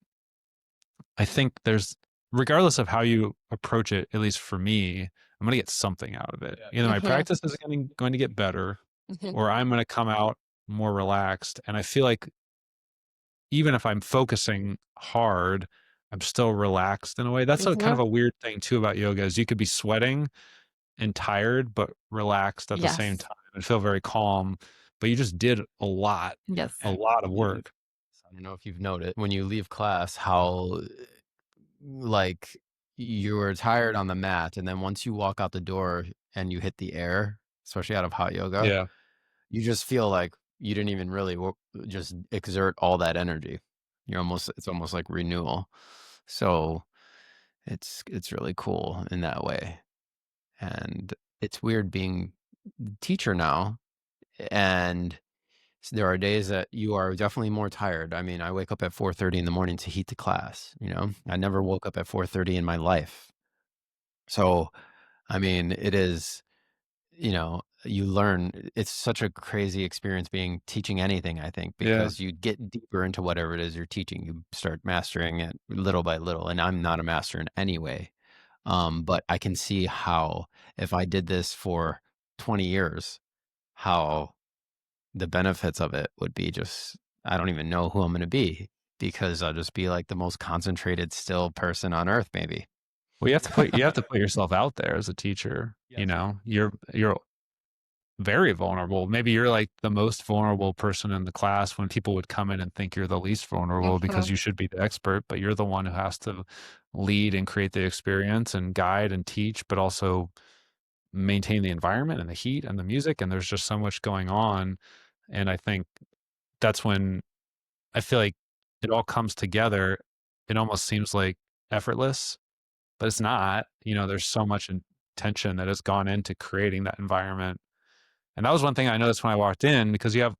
I think there's regardless of how you approach it, at least for me, I'm going to get something out of it. Either my Mhm. practice is going to get better, Mhm. or I'm going to come out more relaxed. And I feel like even if I'm focusing hard, I'm still relaxed in a way. That's a kind Mhm. of a weird thing too about yoga is you could be sweating and tired, but relaxed at the same Yes. time and feel very calm. But you just did Yes. a lot of You work. I don't know if you've noticed when you leave class how like you were tired on the mat, and then once you walk out the door and you hit the air, especially out of hot yoga, Yeah. you just feel like you didn't even really just exert all that energy. It's almost like renewal. So it's really cool in that way. And it's weird being the teacher now, and there are days that you are definitely more tired. I mean, I wake up at 4:30 in the morning to heat the class, you know? I never woke up at 4:30 in my life. So, I mean, it is, you learn. It's such a crazy experience teaching anything, I think, Yeah. because you get deeper into whatever it is you're teaching. You start mastering it little by little, and I'm not a master in any way. But I can see how if I did this for 20 years, how the benefits of it would be just I don't even know who I'm gonna be because I'll just be like the most concentrated, still person on earth, maybe. Well, you have to put yourself out there as a teacher. You Yes. know, you're very vulnerable. Maybe you're like the most vulnerable person in the class when people would come in and think you're the least vulnerable because Mhm. you should be the expert, but you're the one who has to lead and create the experience and guide and teach, but also maintain the environment and the heat and the music. And there's just so much going on. And I think that's when I feel like it all comes together. It almost seems like effortless, but it's not. You know, there's so much intention that has gone into creating that environment. And that was one thing I noticed when I walked in because you have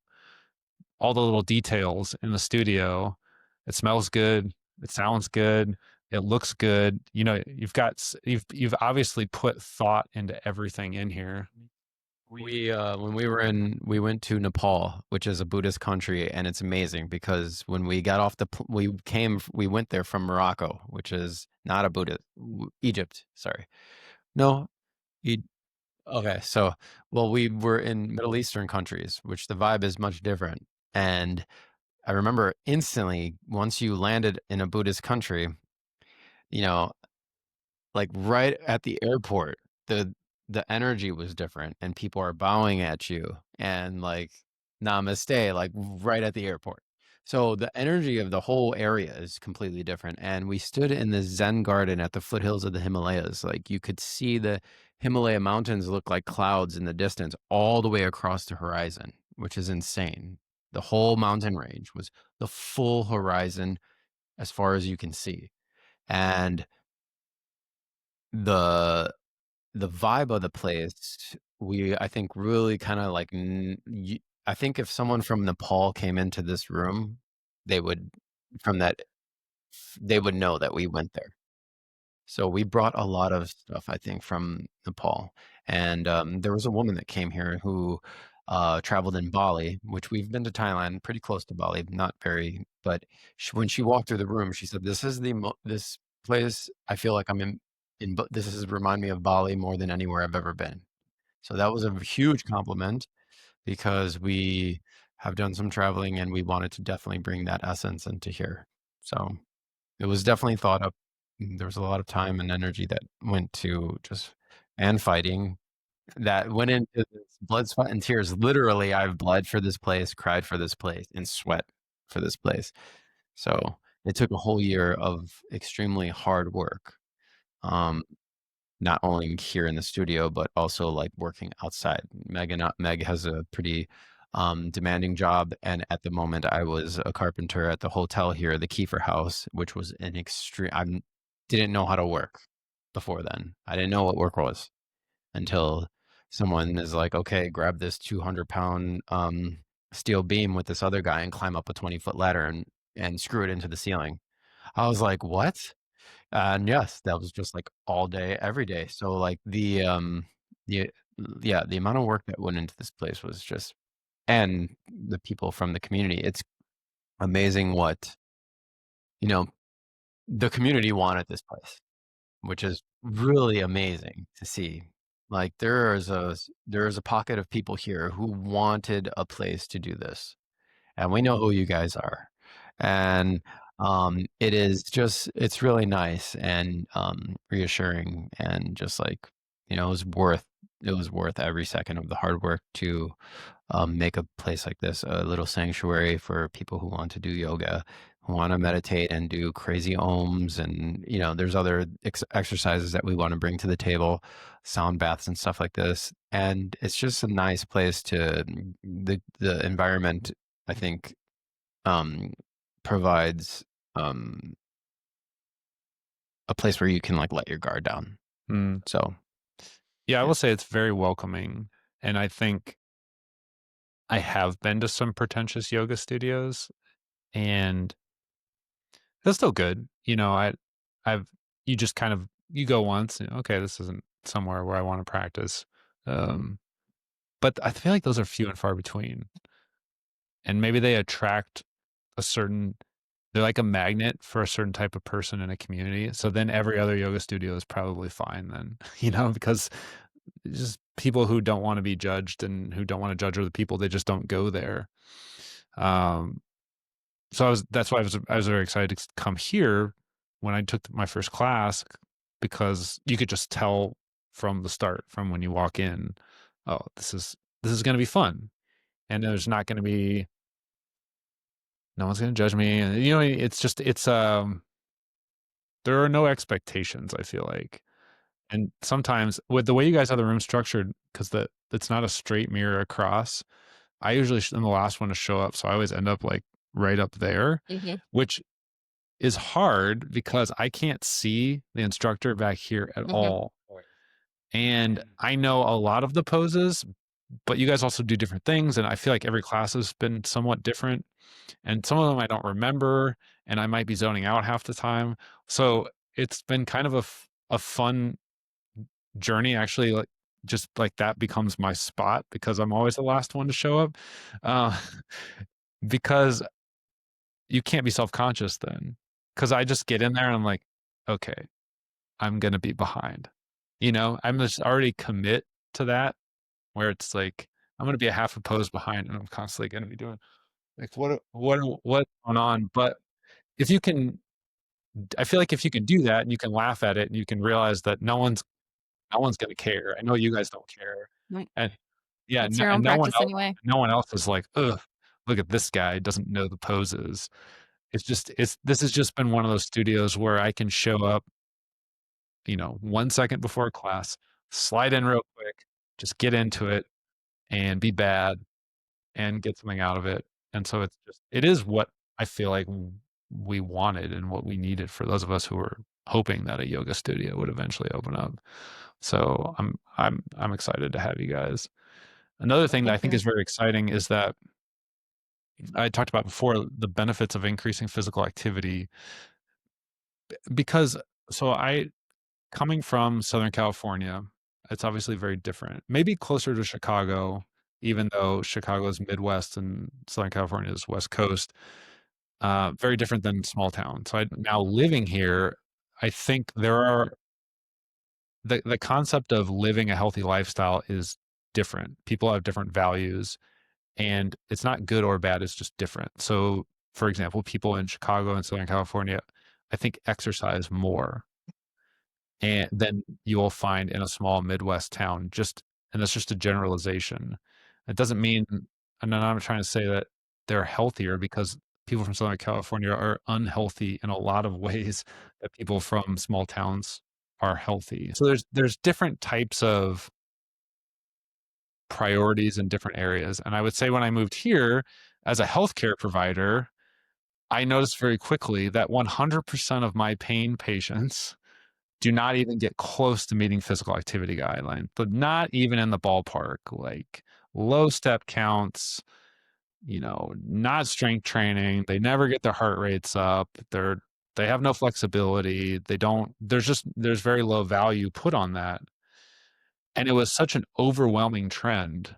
all the little details in the studio. It smells good. It sounds good. It looks good. You know, you've obviously put thought into everything in here. When we went to Nepal, which is a Buddhist country, and it's amazing because when we got off we went there from Morocco, which is not a Buddhist, Egypt, sorry. No, e okay, so, well, we were in Middle Eastern countries, which the vibe is much different, and I remember instantly, once you landed in a Buddhist country, you know, like, right at the airport, the the energy was different, and people are bowing at you and, like, "Namaste," like, right at the airport. So, the energy of the whole area is completely different, and we stood in this Zen garden at the foothills of the Himalayas, like, you could see the Himalaya mountains look like clouds in the distance all the way across the horizon, which is insane. The whole mountain range was the full horizon as far as you can see, and the the vibe of the place, I think really kinda like I think if someone from Nepal came into this room, they would from that they would know that we went there. So we brought a lot of stuff, I think, from Nepal, and, there was a woman that came here who, traveled in Bali, which we've been to Thailand, pretty close to Bali, not very, but when she walked through the room, she said, this place, I feel like I'm in this is remind me of Bali more than anywhere I've ever been." So that was a huge compliment because we have done some traveling, and we wanted to definitely bring that essence into here. So it was definitely thought up. There was a lot of time and energy that went to just and fighting that went into this blood, sweat, and tears. Literally, I've bled for this place, cried for this place, and sweat for this place. So it took a whole year of extremely hard work. Um, Not only here in the studio, but also like working outside. Meg has a pretty demanding job, and at the moment, I was a carpenter at the hotel here, the Kiefer House, which was an extreme. I didn't know how to work before then. I didn't know what work was until someone is like, "Okay, grab this 200-pound steel beam with this other guy and climb up a 20-foot ladder and screw it into the ceiling." I was like, "What?" And yes, that was just, like, all day, every day. So, like, the yeah, the amount of work that went into this place was just and the people from the community. It's amazing what, you know, the community wanted this place. which is really amazing to see. Like there's a pocket of people here who wanted a place to do this, and we know who you guys are. And it is just it's really nice and reassuring, and just like, it was worth every second of the hard work to make a place like this a little sanctuary for people who want to do yoga, who want to meditate and do crazy ohms. And, there's other exercises that we want to bring to the table, sound baths and stuff like this. And it's just a nice place to, the environment, I think, provides a place where you can like let your guard down. Mm. So, Yeah, I yeah. will say it's very welcoming. And I think I have been to some pretentious yoga studios, and it's still good. I've you just kind of you go once, and, okay, this isn't somewhere where I want to practice. Um, but I feel like those are few and far between. And maybe they attract a certain they're like a magnet for a certain type of person in a community. So then every other yoga studio is probably fine then, because it's just people who don't want to be judged and who don't want to judge other people, they just don't go there. Um, so that's why I was very excited to come here when I took my first class, because you could just tell from the start, from when you walk in, oh, this is going to be fun, and there's not going to be no one's going to judge me, and it's there are no expectations, I feel like. And sometimes with the way you guys have the room structured, because it's not a straight mirror across, I usually am the last one to show up, so I always end up like right up there, Hmm. which is hard because I can't see the instructor back here at Hmm. all. And I know a lot of the poses, but you guys also do different things, and I feel like every class has been somewhat different, and some of them I don't remember, and I might be zoning out half the time. So it's been kind of a fun journey, actually. Like, just like that becomes my spot because I'm always the last one to show up, uh, because you can't be self-conscious then, because I just get in there and I'm like, okay, I'm gonna be behind. I'm just already commit to that, where it's like I'm gonna be a half a pose behind, and I'm constantly gonna be doing like what's going on. But if you can, I feel like if you can do that and you can laugh at it and you can realize that no one's gonna care. I know you guys don't care, Right. and yeah, It's no, your own and practice anyway. no one else is like, ugh, look at this guy, doesn't know the poses. This has just been one of those studios where I can show up, 1 second before class, slide in real quick, just get into it and be bad and get something out of it. And so it is what I feel like we wanted and what we needed for those of us who were hoping that a yoga studio would eventually open up. So I'm excited to have you guys. Another thing that I Thank think you. is very exciting is that I talked about before, the benefits of increasing physical activity, because so I coming from Southern California, it's obviously very different. Maybe closer to Chicago, even though Chicago is Midwest and Southern California is West Coast. Very different than small town. So now living here, I think the concept of living a healthy lifestyle is different. People have different values, and it's not good or bad. It's just different. So, for example, people in Chicago and Southern California, I think, exercise more and then you will find in a small Midwest town. And that's just a generalization. It doesn't mean, and I'm not trying to say that they're healthier, because people from Southern California are unhealthy in a lot of ways that people from small towns are healthy. So there's different types of priorities in different areas. And I would say when I moved here as a healthcare provider, I noticed very quickly that 100% of my pain patients do not even get close to meeting physical activity guidelines, but not even in the ballpark. Like low step counts, not strength training. They never get their heart rates up. They have no flexibility. They don't, there's very low value put on that. And it was such an overwhelming trend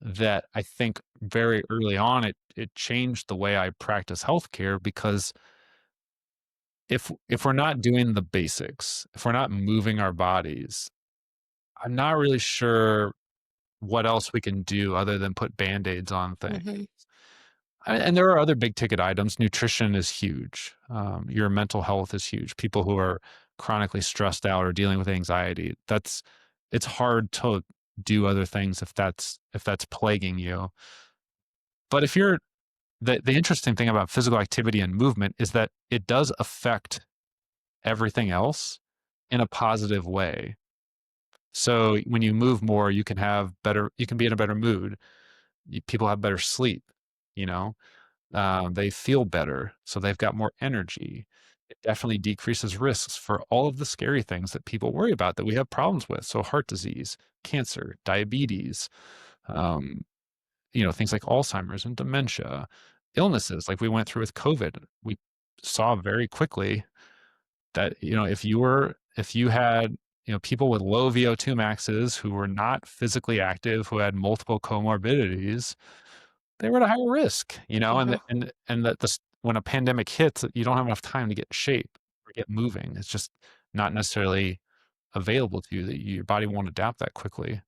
that I think very early on it changed the way I practice healthcare, because if we're not doing the basics, if we're not moving our bodies, I'm not really sure what else we can do other than put band-aids on things. Mhm. And there are other big ticket items. Nutrition is huge. Your mental health is huge. People who are chronically stressed out or dealing with anxiety, it's hard to do other things if that's plaguing you. But if you're the interesting thing about physical activity and movement is that it does affect everything else in a positive way. So when you move more, you can be in a better mood. People have better sleep, you know, they feel better. So they've got more energy. It definitely decreases risks for all of the scary things that people worry about that we have problems with. So heart disease, cancer, diabetes, um, things like Alzheimer's and dementia, illnesses like we went through with COVID. We saw very quickly that, if you had, people with low VO2 maxes who were not physically active, who had multiple comorbidities, they were at a higher risk, Uh-huh. and that this when a pandemic hits, you don't have enough time to get in shape or get moving. It's just not necessarily available to you that your body won't adapt that quickly.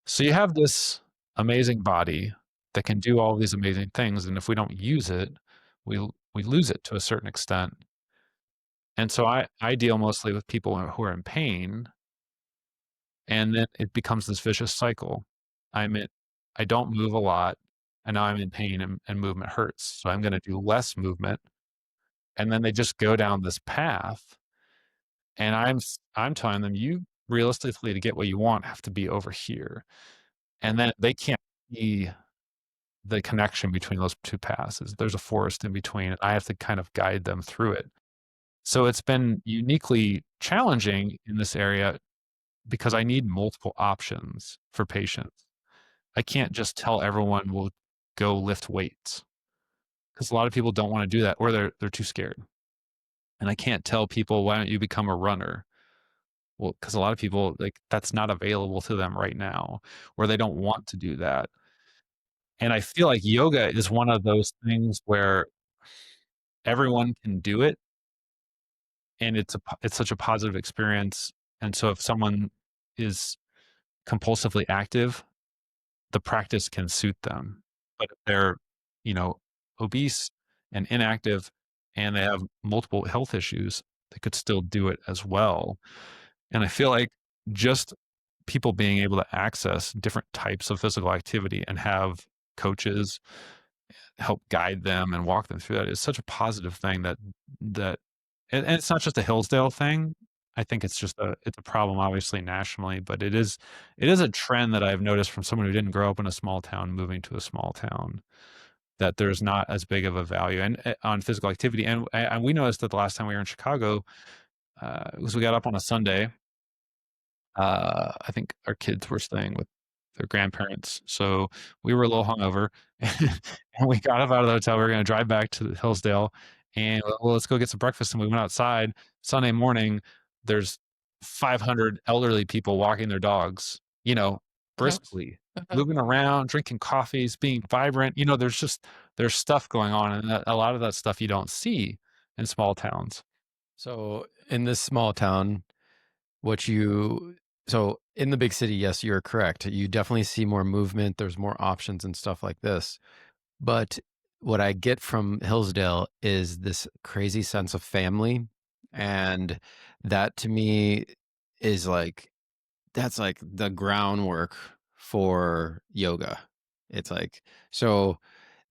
So you have this amazing body that can do all these amazing things, and if we don't use it, we lose it to a certain extent. And so I deal mostly with people who are in pain, and then it becomes this vicious cycle. I'm in I don't move a lot, and now I'm in pain and movement hurts, so I'm gonna do less movement, and then they just go down this path, and I'm telling them, "You realistically, to get what you want, have to be over here." And then they can't see the connection between those 2 paths. There's a forest in between, and I have to kind of guide them through it. So it's been uniquely challenging in this area because I need multiple options for patients. I can't just tell everyone, "Well, go lift weights," because a lot of people don't wanna do that, or they're too scared. And I can't tell people, "Why don't you become a runner?" Well, because a lot of people, like, that's not available to them right now, or they don't want to do that. And I feel like yoga is one of those things where everyone can do it, and it's such a positive experience. And so if someone is compulsively active, the practice can suit them. But if they're, you know, obese and inactive and they have multiple health issues, they could still do it as well. And I feel like just people being able to access different types of physical activity and have coaches help guide them and walk them through that is such a positive thing that and it's not just a Hillsdale thing. I think it's a problem obviously nationally, but it is a trend that I've noticed from someone who didn't grow up in a small town moving to a small town, that there's not as big of a value and on physical activity. And we noticed that the last time we were in Chicago, was we got up on a Sunday. I think our kids were staying with their grandparents, so we were a little hungover, and we got up out of the hotel. We were gonna drive back to Hillsdale, and, "Well, let's go get some breakfast," and we went outside. Sunday morning, there's 500 elderly people walking their dogs, Uh-huh. briskly, Uh-huh. moving around, drinking coffees, being vibrant. There's stuff going on, and a lot of that stuff you don't see in small towns. So in this small town, what you so in the big city, yes, you're correct. You definitely see more movement. There's more options and stuff like this. But what I get from Hillsdale is this crazy sense of family. And that to me is like, that's like the groundwork for yoga. It's like, so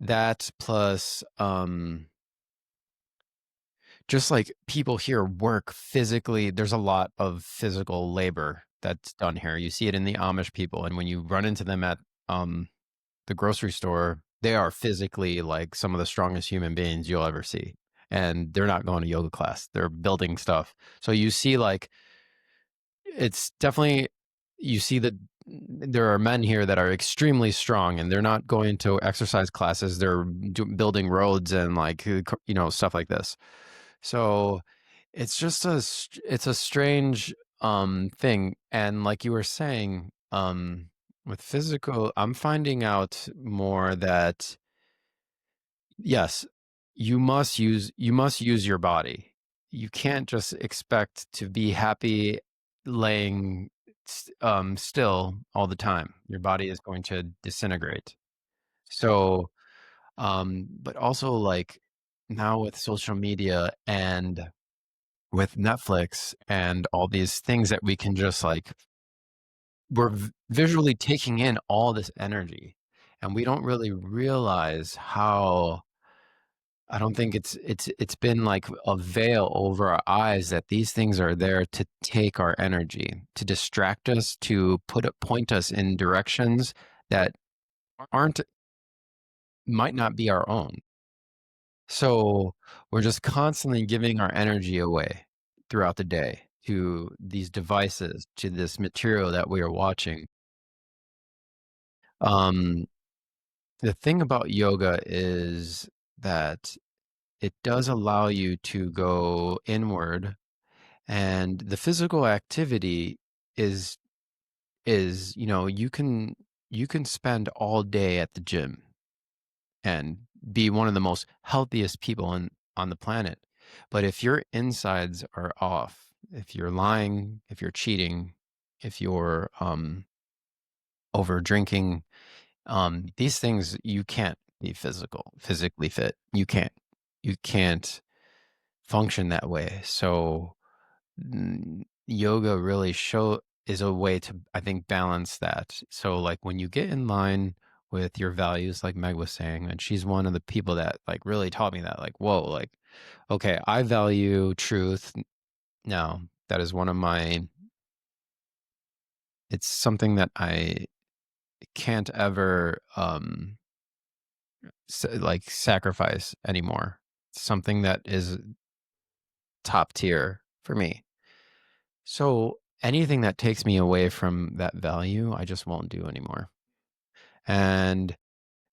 that plus, just like people here work physically, there's a lot of physical labor that's done here. You see it in the Amish people. And when you run into them at, um, the grocery store, they are physically like some of the strongest human beings you'll ever see. And they're not going to yoga class. They're building stuff. So you see like it's definitely you see that there are men here that are extremely strong and they're not going to exercise classes. They're building roads and like stuff like this. So it's just it's a strange thing. And like you were saying, with physical, I'm finding out more that yes, you must use your body. you can't just expect to be happy laying still all the time. Your body is going to disintegrate. So, but also like now with social media and with Netflix and all these things that we can just like, we're visually taking in all this energy, and we don't really realize how, I don't think it's been like a veil over our eyes that these things are there to take our energy, to distract us, to point us in directions that aren't might not be our own. So we're just constantly giving our energy away throughout the day to these devices, to this material that we are watching. Um, the thing about yoga is that it does allow you to go inward, and the physical activity is you can spend all day at the gym and be one of the most healthiest people on the planet. But if your insides are off, if you're lying, if you're cheating, if you're over drinking, these things, you can't be physically fit. You can't function that way. So yoga really is a way to, I think, balance that. So like when you get in line with your values, like Meg was saying, and she's one of the people that like really taught me that, like, whoa, like, okay, I value truth. Now that is one of my, it's something that I can't ever like sacrifice anymore. It's something that is top tier for me. So anything that takes me away from that value, I just won't do anymore. And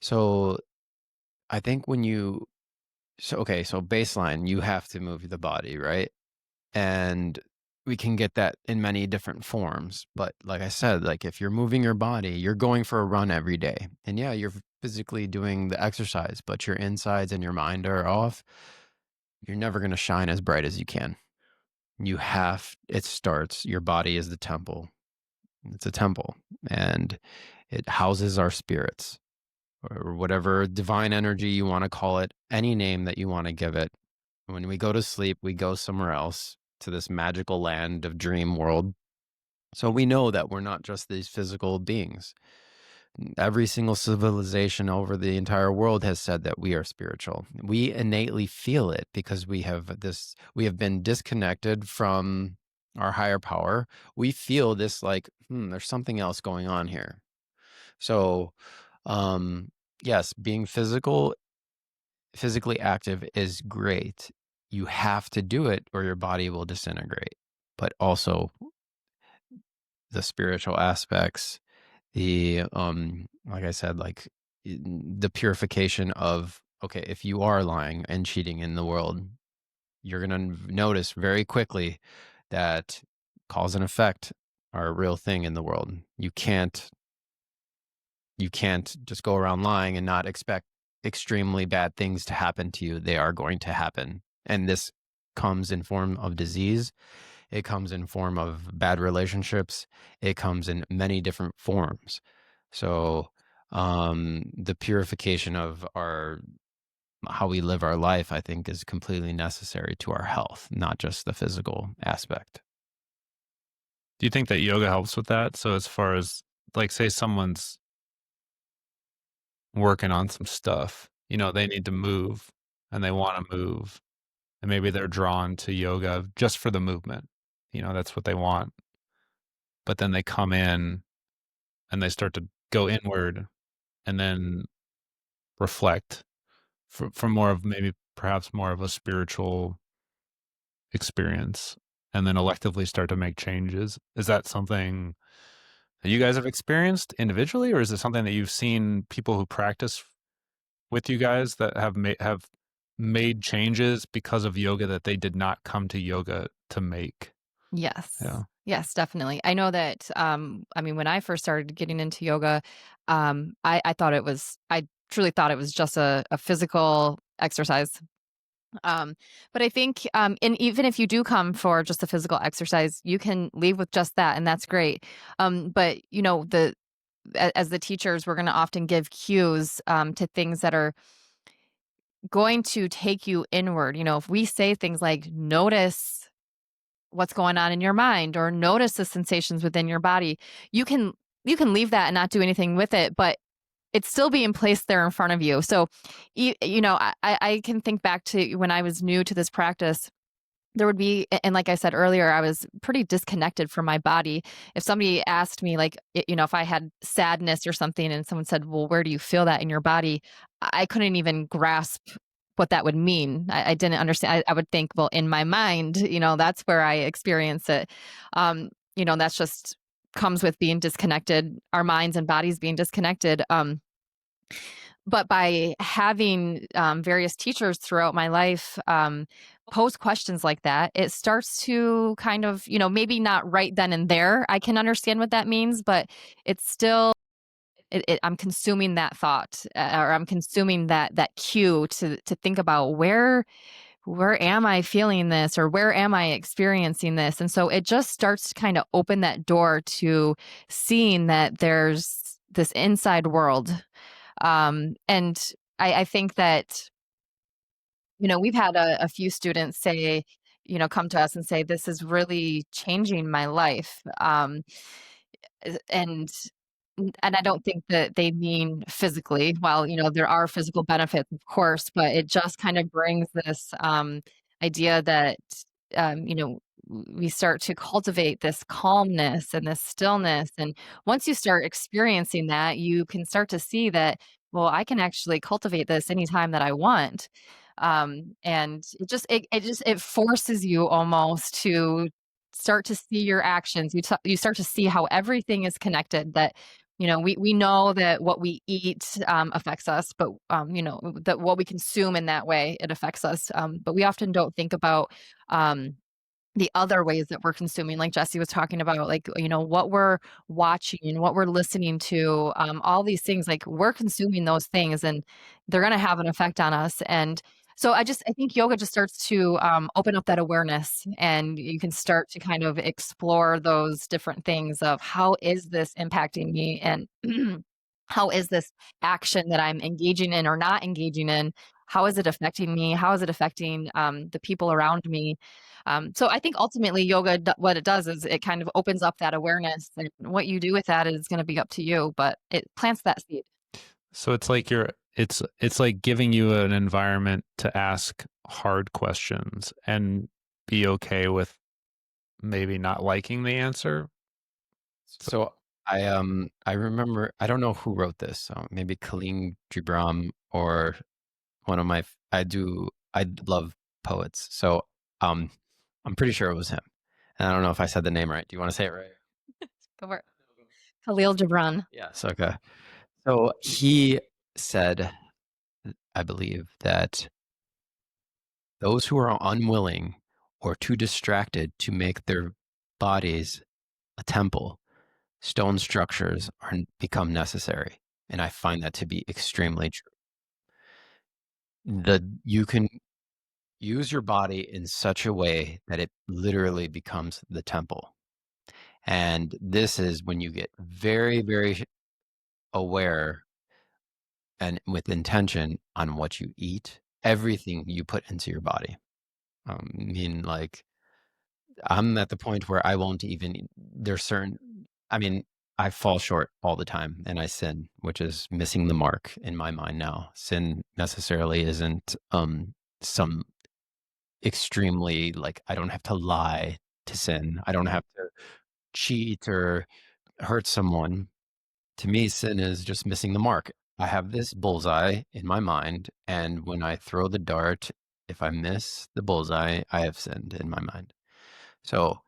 so I think so baseline, you have to move the body, right? And we can get that in many different forms. But like I said, like if you're moving your body, you're going for a run every day. And yeah, you're physically doing the exercise, but your insides and your mind are off. You're never going to shine as bright as you can. Your body is the temple. It's a temple, and it houses our spirits, or whatever divine energy you want to call it, any name that you want to give it. When we go to sleep, we go somewhere else to this magical land of dream world. So we know that we're not just these physical beings. Every single civilization over the entire world has said that we are spiritual. We innately feel it because we have been disconnected from our higher power. We feel this like, there's something else going on here. So, yes, being physically active is great. You have to do it or your body will disintegrate. But also the spiritual aspects, the like I said, like the purification of, okay, if you are lying and cheating in the world, you're going to notice very quickly that cause and effect are a real thing in the world. You can't just go around lying and not expect extremely bad things to happen to you. They are going to happen. And this comes in form of disease. It comes in form of bad relationships. It comes in many different forms. So the purification of how we live our life, I think, is completely necessary to our health, not just the physical aspect. Do you think that yoga helps with that? So as far as like, say someone's working on some stuff, they need to move and they want to move, and maybe they're drawn to yoga just for the movement. That's what they want. But then they come in and they start to go inward and then reflect for more of, maybe perhaps more of a spiritual experience, and then electively start to make changes. Is that something that you guys have experienced individually, or is it something that you've seen people who practice with you guys that have made changes because of yoga that they did not come to yoga to make? Yes. Yeah. Yes, definitely. I know that, I mean, when I first started getting into yoga, I truly thought it was just a physical exercise. Um, but I think, and even if you do come for just a physical exercise, you can leave with just that, and that's great. But as the teachers, we're going to often give cues to things that are going to take you inward. If we say things like, notice what's going on in your mind, or notice the sensations within your body, you can leave that and not do anything with it, but it's still being placed there in front of you. So, I can think back to when I was new to this practice. There would be, and like I said earlier, I was pretty disconnected from my body. If somebody asked me, like, if I had sadness or something, and someone said, well, where do you feel that in your body? I couldn't even grasp what that would mean. I didn't understand. I would think, well, in my mind, that's where I experience it. That's just comes with being disconnected, our minds and bodies being disconnected. But by having various teachers throughout my life pose questions like that, it starts to kind of, maybe not right then and there, I can understand what that means, but it's still, I'm consuming that thought, or I'm consuming that cue to think about where am I feeling this, or where am I experiencing this? And so it just starts to kind of open that door to seeing that there's this inside world. And I think that, we've had a few students say, come to us and say, this is really changing my life. And and I don't think that they mean physically. While, there are physical benefits, of course, but it just kind of brings this idea that, we start to cultivate this calmness and this stillness. And once you start experiencing that, you can start to see that, well, I can actually cultivate this anytime that I want. And it forces you almost to start to see your actions. You start to see how everything is connected. That, we know that what we eat affects us, but that what we consume in that way, it affects us. But we often don't think about the other ways that we're consuming, like Jesse was talking about, like, what we're watching, what we're listening to, all these things, like, we're consuming those things, and they're going to have an effect on us. And so I think yoga just starts to open up that awareness, and you can start to kind of explore those different things of, how is this impacting me? And how is this action that I'm engaging in or not engaging in? How is it affecting me? How is it affecting the people around me? So I think ultimately yoga, what it does is it kind of opens up that awareness, and what you do with that is going to be up to you, but it plants that seed. So it's like it's like giving you an environment to ask hard questions and be okay with maybe not liking the answer. So I remember, I don't know who wrote this, so maybe Khalil Gibran or one of I love poets. So um I'm pretty sure it was him. And I don't know if I said the name right. Do you want to say it right? Go for it. Khalil Gibran. Yes, okay. So he said, I believe, that those who are unwilling or too distracted to make their bodies a temple, stone structures become necessary. And I find that to be extremely true. You can use your body in such a way that it literally becomes the temple. And this is when you get very, very aware and with intention on what you eat, everything you put into your body. I mean, like, I'm at the point where I won't even, there's certain, I mean, I fall short all the time and I sin, which is missing the mark in my mind now. Sin necessarily isn't some extremely, like, I don't have to lie to sin. I don't have to cheat or hurt someone. To me, sin is just missing the mark. I have this bullseye in my mind, and when I throw the dart, if I miss the bullseye, I have sinned in my mind. So,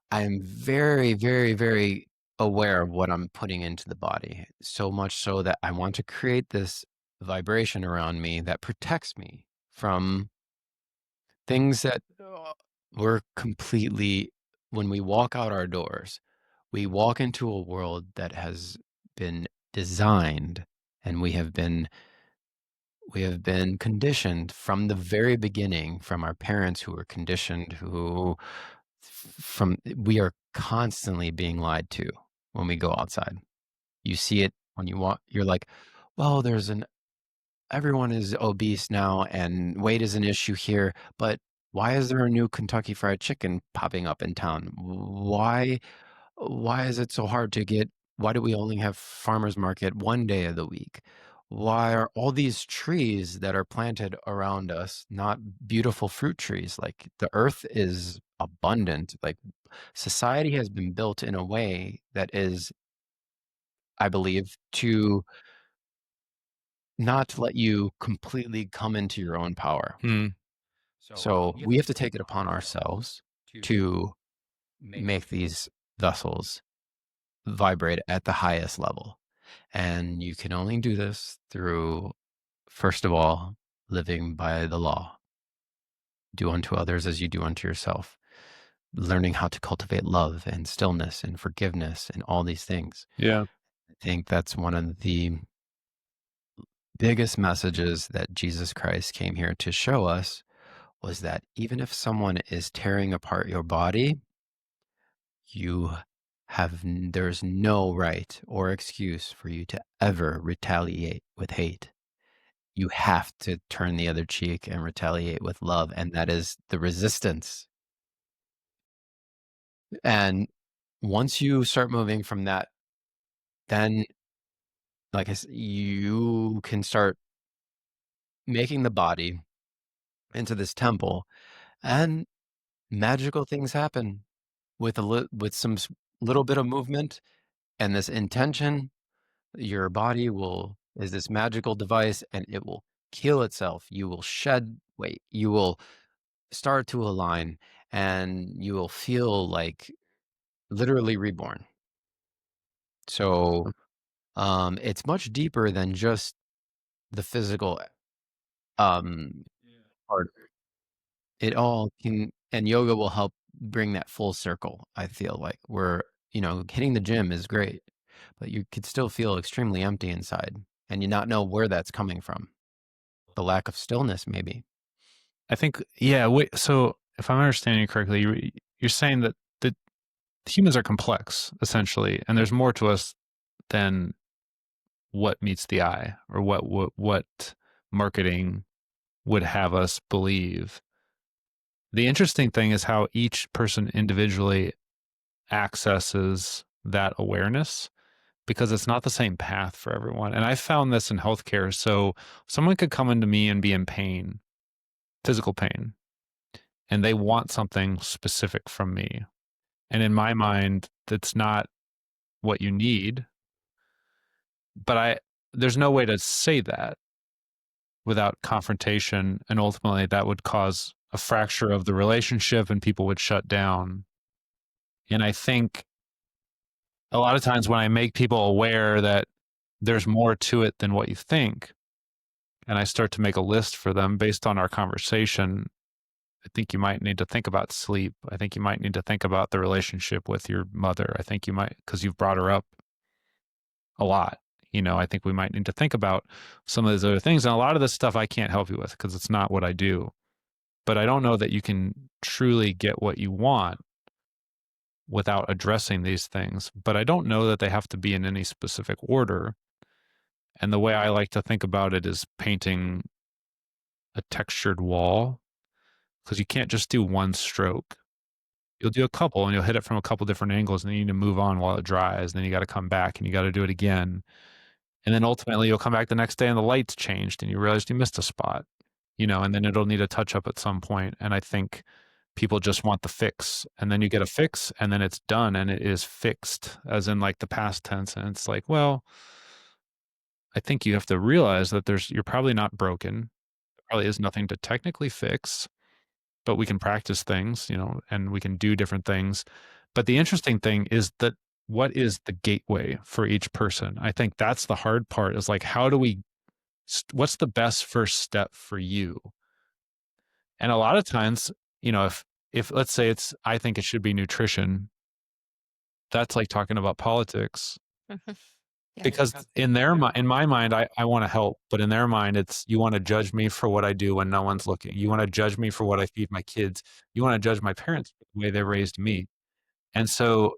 I'm very, very, very aware of what I'm putting into the body. So much so that I want to create this vibration around me that protects me from things that we're completely, when we walk out our doors, we walk into a world that has been designed, and we have been We have been conditioned from the very beginning, from our parents who were conditioned, we are constantly being lied to when we go outside. You see it when you walk, you're like, well, everyone is obese now and weight is an issue here, but why is there a new Kentucky Fried Chicken popping up in town? Why is it so hard to get why do we only have farmers market one day of the week? Why are all these trees that are planted around us not beautiful fruit trees? Like the earth is abundant. Like society has been built in a way that is, I believe, to not let you completely come into your own power. Hmm. So we have to take it upon ourselves to make these vessels vibrate at the highest level. And you can only do this through, first of all, living by the law. Do unto others as you do unto yourself. Learning how to cultivate love and stillness and forgiveness and all these things. Yeah. I think that's one of the biggest messages that Jesus Christ came here to show us was that even if someone is tearing apart your body, there's no right or excuse for you to ever retaliate with hate. You have to turn the other cheek and retaliate with love, and that is the resistance. And once you start moving from that, then, like I said, you can start making the body into this temple, and magical things happen with with some little bit of movement and this intention. Your body is this magical device, and it will heal itself. You will shed weight. You will start to align, and you will feel like literally reborn. So it's much deeper than just the physical um, part. It all can, and yoga will help bring that full circle. I feel like hitting the gym is great, but you could still feel extremely empty inside, and you not know where that's coming from. The lack of stillness, maybe. I think, yeah. Wait, so if I'm understanding you correctly, you're saying that humans are complex, essentially, and there's more to us than what meets the eye or what marketing would have us believe. The interesting thing is how each person individually accesses that awareness because it's not the same path for everyone. And I found this in healthcare. So someone could come into me and be in pain, physical pain, and they want something specific from me. And in my mind, that's not what you need. But there's no way to say that without confrontation. And ultimately that would cause a fracture of the relationship and people would shut down. And I think a lot of times when I make people aware that there's more to it than what you think, and I start to make a list for them based on our conversation, I think you might need to think about sleep. I think you might need to think about the relationship with your mother. I think you might, because you've brought her up a lot. I think we might need to think about some of these other things. And a lot of this stuff I can't help you with because it's not what I do. But I don't know that you can truly get what you want without addressing these things. But I don't know that they have to be in any specific order. And the way I like to think about it is painting a textured wall, because you can't just do one stroke. You'll do a couple and you'll hit it from a couple different angles, and then you need to move on while it dries. And then you got to come back and you got to do it again. And then ultimately you'll come back the next day and the light's changed and you realized you missed a spot, and then it'll need a touch up at some point. And I think people just want the fix, and then you get a fix and then it's done and it is fixed, as in like the past tense. And it's like, well, I think you have to realize that you're probably not broken. There probably is nothing to technically fix, but we can practice things, and we can do different things. But the interesting thing is that what is the gateway for each person? I think that's the hard part, is like, what's the best first step for you? And a lot of times, if let's say I think it should be nutrition, that's like talking about politics. Yeah. because in my mind, I want to help, but in their mind, it's you want to judge me for what I do when no one's looking. You want to judge me for what I feed my kids. You want to judge my parents for the way they raised me. And so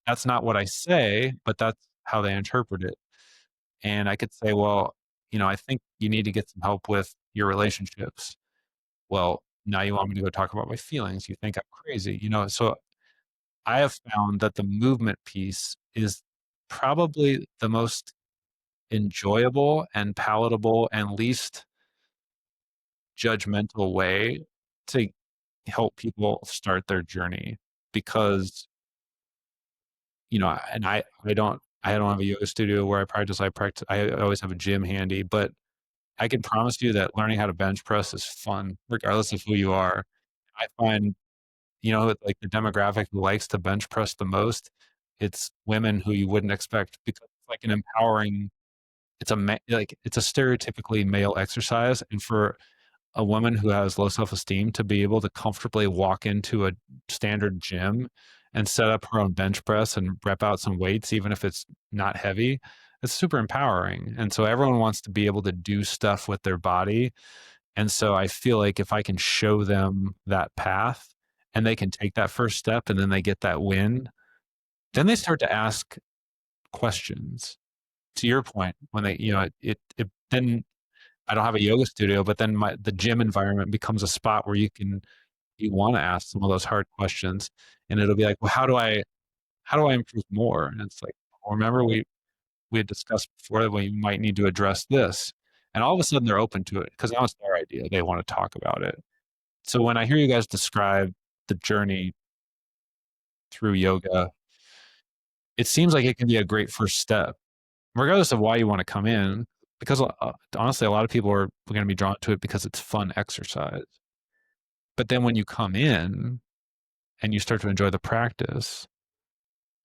that's not what I say, but that's how they interpret it. And I could say, well, I think you need to get some help with your relationships. Well, now you want me to go talk about my feelings. You think I'm crazy, So I have found that the movement piece is probably the most enjoyable and palatable and least judgmental way to help people start their journey because and I don't have a yoga studio where I always have a gym handy, but I can promise you that learning how to bench press is fun regardless of who you are. I find like the demographic who likes to bench press the most, it's women who you wouldn't expect because it's like an empowering it's a stereotypically male exercise, and for a woman who has low self-esteem to be able to comfortably walk into a standard gym and set up her own bench press and rep out some weights, even if it's not heavy, it's super empowering. And so everyone wants to be able to do stuff with their body. And so I feel like if I can show them that path and they can take that first step and then they get that win, then they start to ask questions. To your point, when they, then I don't have a yoga studio, but then the gym environment becomes a spot where you want to ask some of those hard questions, and it'll be like, well, how do I improve more? And it's like, well, remember we had discussed before that we might need to address this, and all of a sudden they're open to it because now it's their idea. They want to talk about it. So when I hear you guys describe the journey through yoga, it seems like it can be a great first step, regardless of why you want to come in, because honestly, a lot of people are going to be drawn to it because it's fun exercise. But then when you come in and you start to enjoy the practice,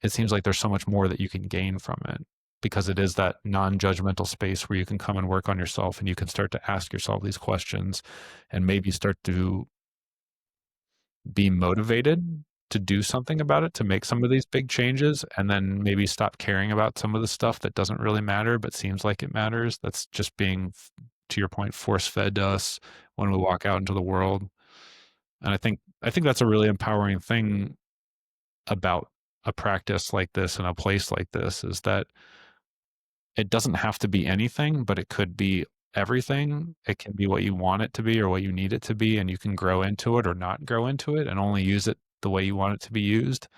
it seems like there's so much more that you can gain from it because it is that non-judgmental space where you can come and work on yourself and you can start to ask yourself these questions and maybe start to be motivated to do something about it, to make some of these big changes, and then maybe stop caring about some of the stuff that doesn't really matter but seems like it matters. That's just being, to your point, force fed to us when we walk out into the world. And I think that's a really empowering thing about a practice like this and a place like this, is that it doesn't have to be anything, but it could be everything. It can be what you want it to be or what you need it to be, and you can grow into it or not grow into it and only use it the way you want it to be used.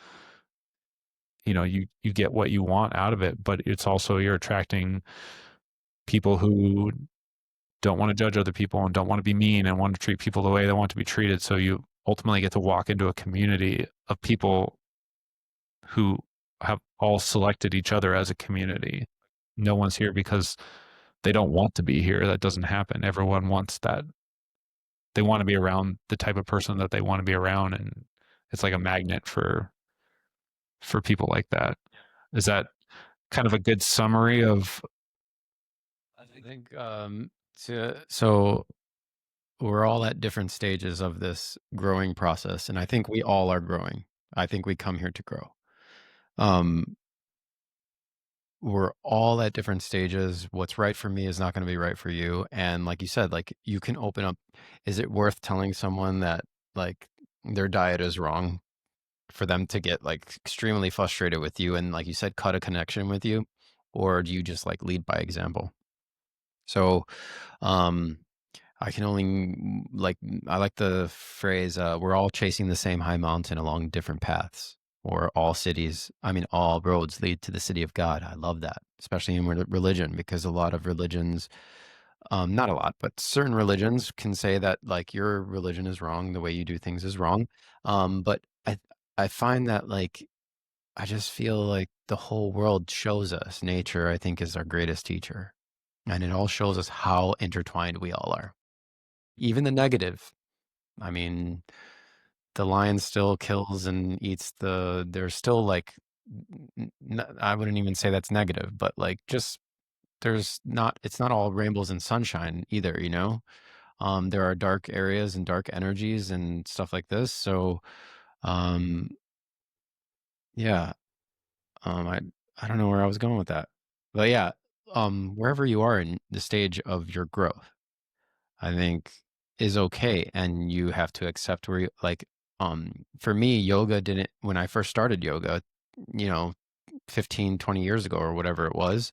You get what you want out of it, but it's also you're attracting people who don't want to judge other people and don't want to be mean and want to treat people the way they want to be treated. So you ultimately get to walk into a community of people who have all selected each other as a community. No one's here because they don't want to be here. That doesn't happen. Everyone wants that. They want to be around the type of person that they want to be around, and it's like a magnet for people like that. Is that kind of a good summary of? I think so we're all at different stages of this growing process, and I think we all are growing. I think we come here to grow. Um, we're all at different stages. What's right for me is not going to be right for you. And like you said, like you can open up. Is it worth telling someone that like their diet is wrong for them to get like extremely frustrated with you and like you said, cut a connection with you? Or do you just like lead by example? So, um, I can only I like the phrase, we're all chasing the same high mountain along different paths, or all roads lead to the city of God. I love that, especially in religion, because a lot of religions, not a lot, but certain religions can say that like your religion is wrong, the way you do things is wrong. But I find that like, I just feel like the whole world shows us nature, I think, is our greatest teacher. And it all shows us how intertwined we all are. Even the negative. I mean, the lion still kills and eats there's still like, I wouldn't even say that's negative, but like just it's not all rainbows and sunshine either, you know? There are dark areas and dark energies and stuff like this. So, um, yeah, I don't know where I was going with that. But yeah, wherever you are in the stage of your growth, I think is okay. And you have to accept where you like, for me, yoga didn't, when I first started yoga, you know, 15, 20 years ago or whatever it was,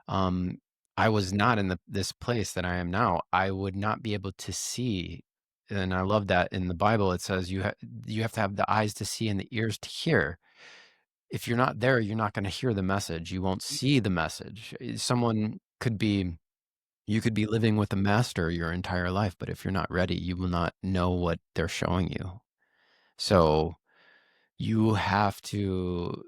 um, I was not in this place that I am now. I would not be able to see. And I love that in the Bible, it says you have to have the eyes to see and the ears to hear. If you're not there, you're not going to hear the message. You won't see the message. Someone could be, you could be living with a master your entire life, but if you're not ready, you will not know what they're showing you. So you have to,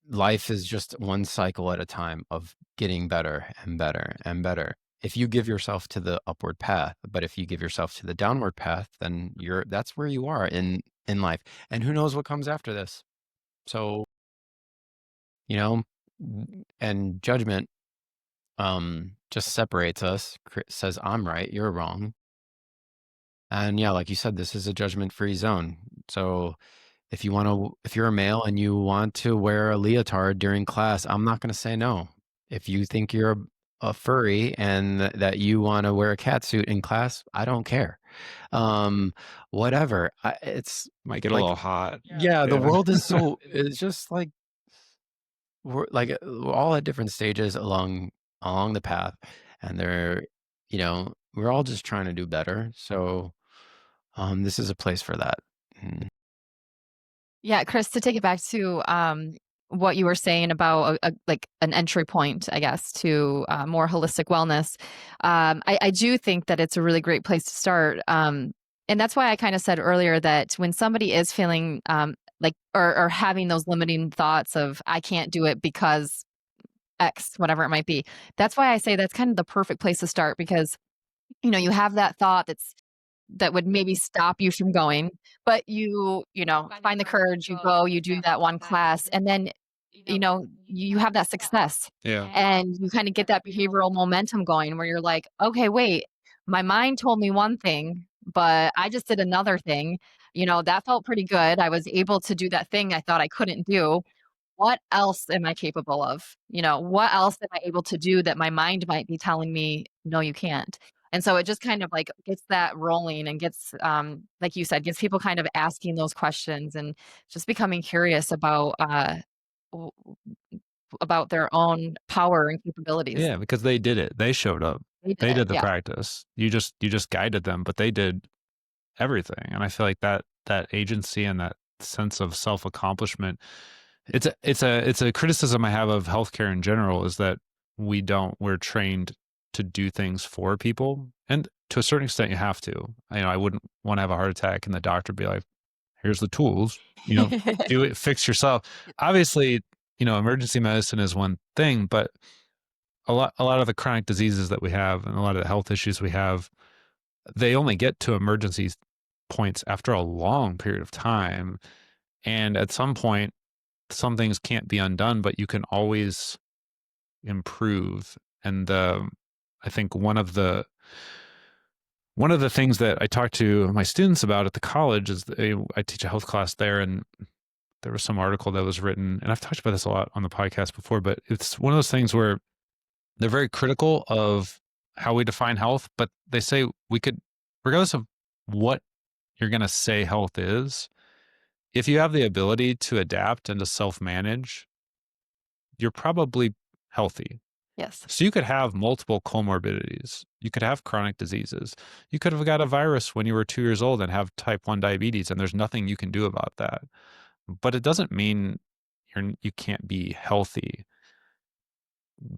life is just one cycle at a time of getting better and better and better. If you give yourself to the upward path, but if you give yourself to the downward path, then that's where you are in life. And who knows what comes after this. So, you know, and judgment just separates us, says I'm right, you're wrong. And yeah, like you said, this is a judgment-free zone. So if you're a male and you want to wear a leotard during class, I'm not going to say no. If you think you're a furry and that you want to wear a cat suit in class, I don't care. Whatever. It's Might get a like, little hot. yeah, the Yeah. world is so, it's just like, we're like, we're all at different stages along the path, and we're all just trying to do better. So, this is a place for that. Mm. Yeah, Chris, to take it back to what you were saying about like an entry point, I guess, to more holistic wellness. I do think that it's a really great place to start. And that's why I kind of said earlier that when somebody is feeling like or having those limiting thoughts of I can't do it because X, whatever it might be, that's why I say that's kind of the perfect place to start because you have that thought that would maybe stop you from going, but you find the courage, you go, you do that one class, and then, you have that success Yeah. and you kind of get that behavioral momentum going where you're like, okay, wait, my mind told me one thing, but I just did another thing. That felt pretty good. I was able to do that thing I thought I couldn't do. What else am I capable of? What else am I able to do that my mind might be telling me, no, you can't? And so it just kind of like gets that rolling and gets, like you said, gets people kind of asking those questions and just becoming curious w- about their own power and capabilities. Yeah, because they did it. They showed up. They did They it. did the Yeah. practice. You just guided them, but they did everything. And I feel like that agency and that sense of self-accomplishment, it's a criticism I have of healthcare in general is that we're trained to do things for people. And to a certain extent you have to. I wouldn't want to have a heart attack and the doctor be like, here's the tools, do it, fix yourself. Obviously, emergency medicine is one thing, but a lot of the chronic diseases that we have and a lot of the health issues we have, they only get to emergency points after a long period of time. And at some point, some things can't be undone, but you can always improve. And I think one of the things that I talk to my students about at the college is I teach a health class there, and there was some article that was written, and I've talked about this a lot on the podcast before, but it's one of those things where they're very critical of how we define health, but they say we could, regardless of what you're going to say health is, if you have the ability to adapt and to self-manage, you're probably healthy. Yes. So you could have multiple comorbidities. You could have chronic diseases. You could have got a virus when you were 2 years old and have type 1 diabetes, and there's nothing you can do about that. But it doesn't mean you can't be healthy.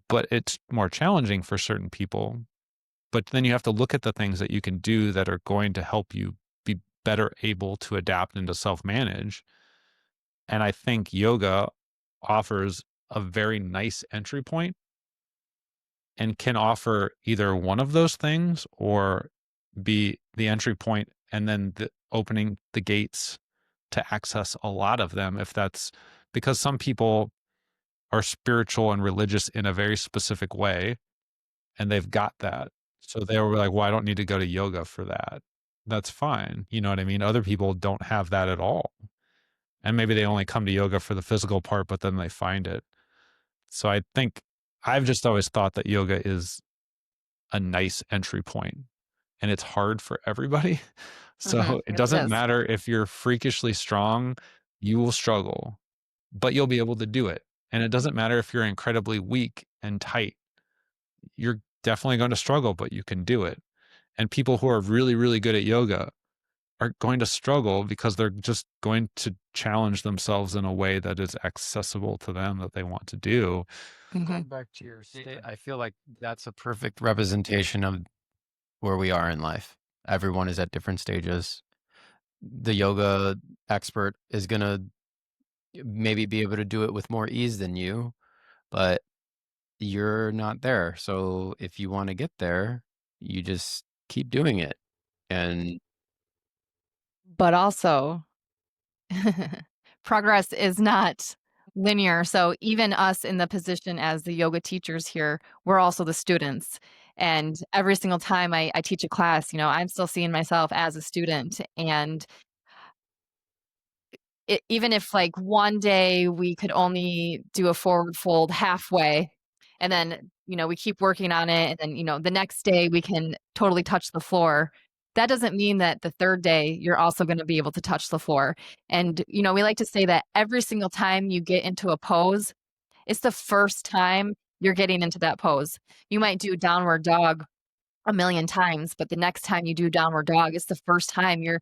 But it's more challenging for certain people. But then you have to look at the things that you can do that are going to help you be better able to adapt and to self-manage. And I think yoga offers a very nice entry point and can offer either one of those things or be the entry point and then opening the gates to access a lot of them, if that's because some people are spiritual and religious in a very specific way and they've got that. So they were like, well, I don't need to go to yoga for that. That's fine. You know what I mean? Other people don't have that at all. And maybe they only come to yoga for the physical part, but then they find it. So I think I've just always thought that yoga is a nice entry point, and it's hard for everybody. So it Yes, it doesn't is. matter if you're freakishly strong, you will struggle, but you'll be able to do it. And it doesn't matter if you're incredibly weak and tight, you're definitely going to struggle, but you can do it. And people who are really, really good at yoga are going to struggle because they're just going to challenge themselves in a way that is accessible to them that they want to do. Going back to your state, I feel like that's a perfect representation of where we are in life. Everyone is at different stages. The yoga expert is going to maybe be able to do it with more ease than you, but you're not there. So if you want to get there, you just keep doing it. And But also, progress is not linear. So even us in the position as the yoga teachers here, we're also the students. And every single time I teach a class, I'm still seeing myself as a student. And even if like one day we could only do a forward fold halfway, and then we keep working on it, and then the next day we can totally touch the floor, that doesn't mean that the third day you're also going to be able to touch the floor. And we like to say that every single time you get into a pose, it's the first time you're getting into that pose. You might do downward dog a million times, but the next time you do downward dog, it's the first time you're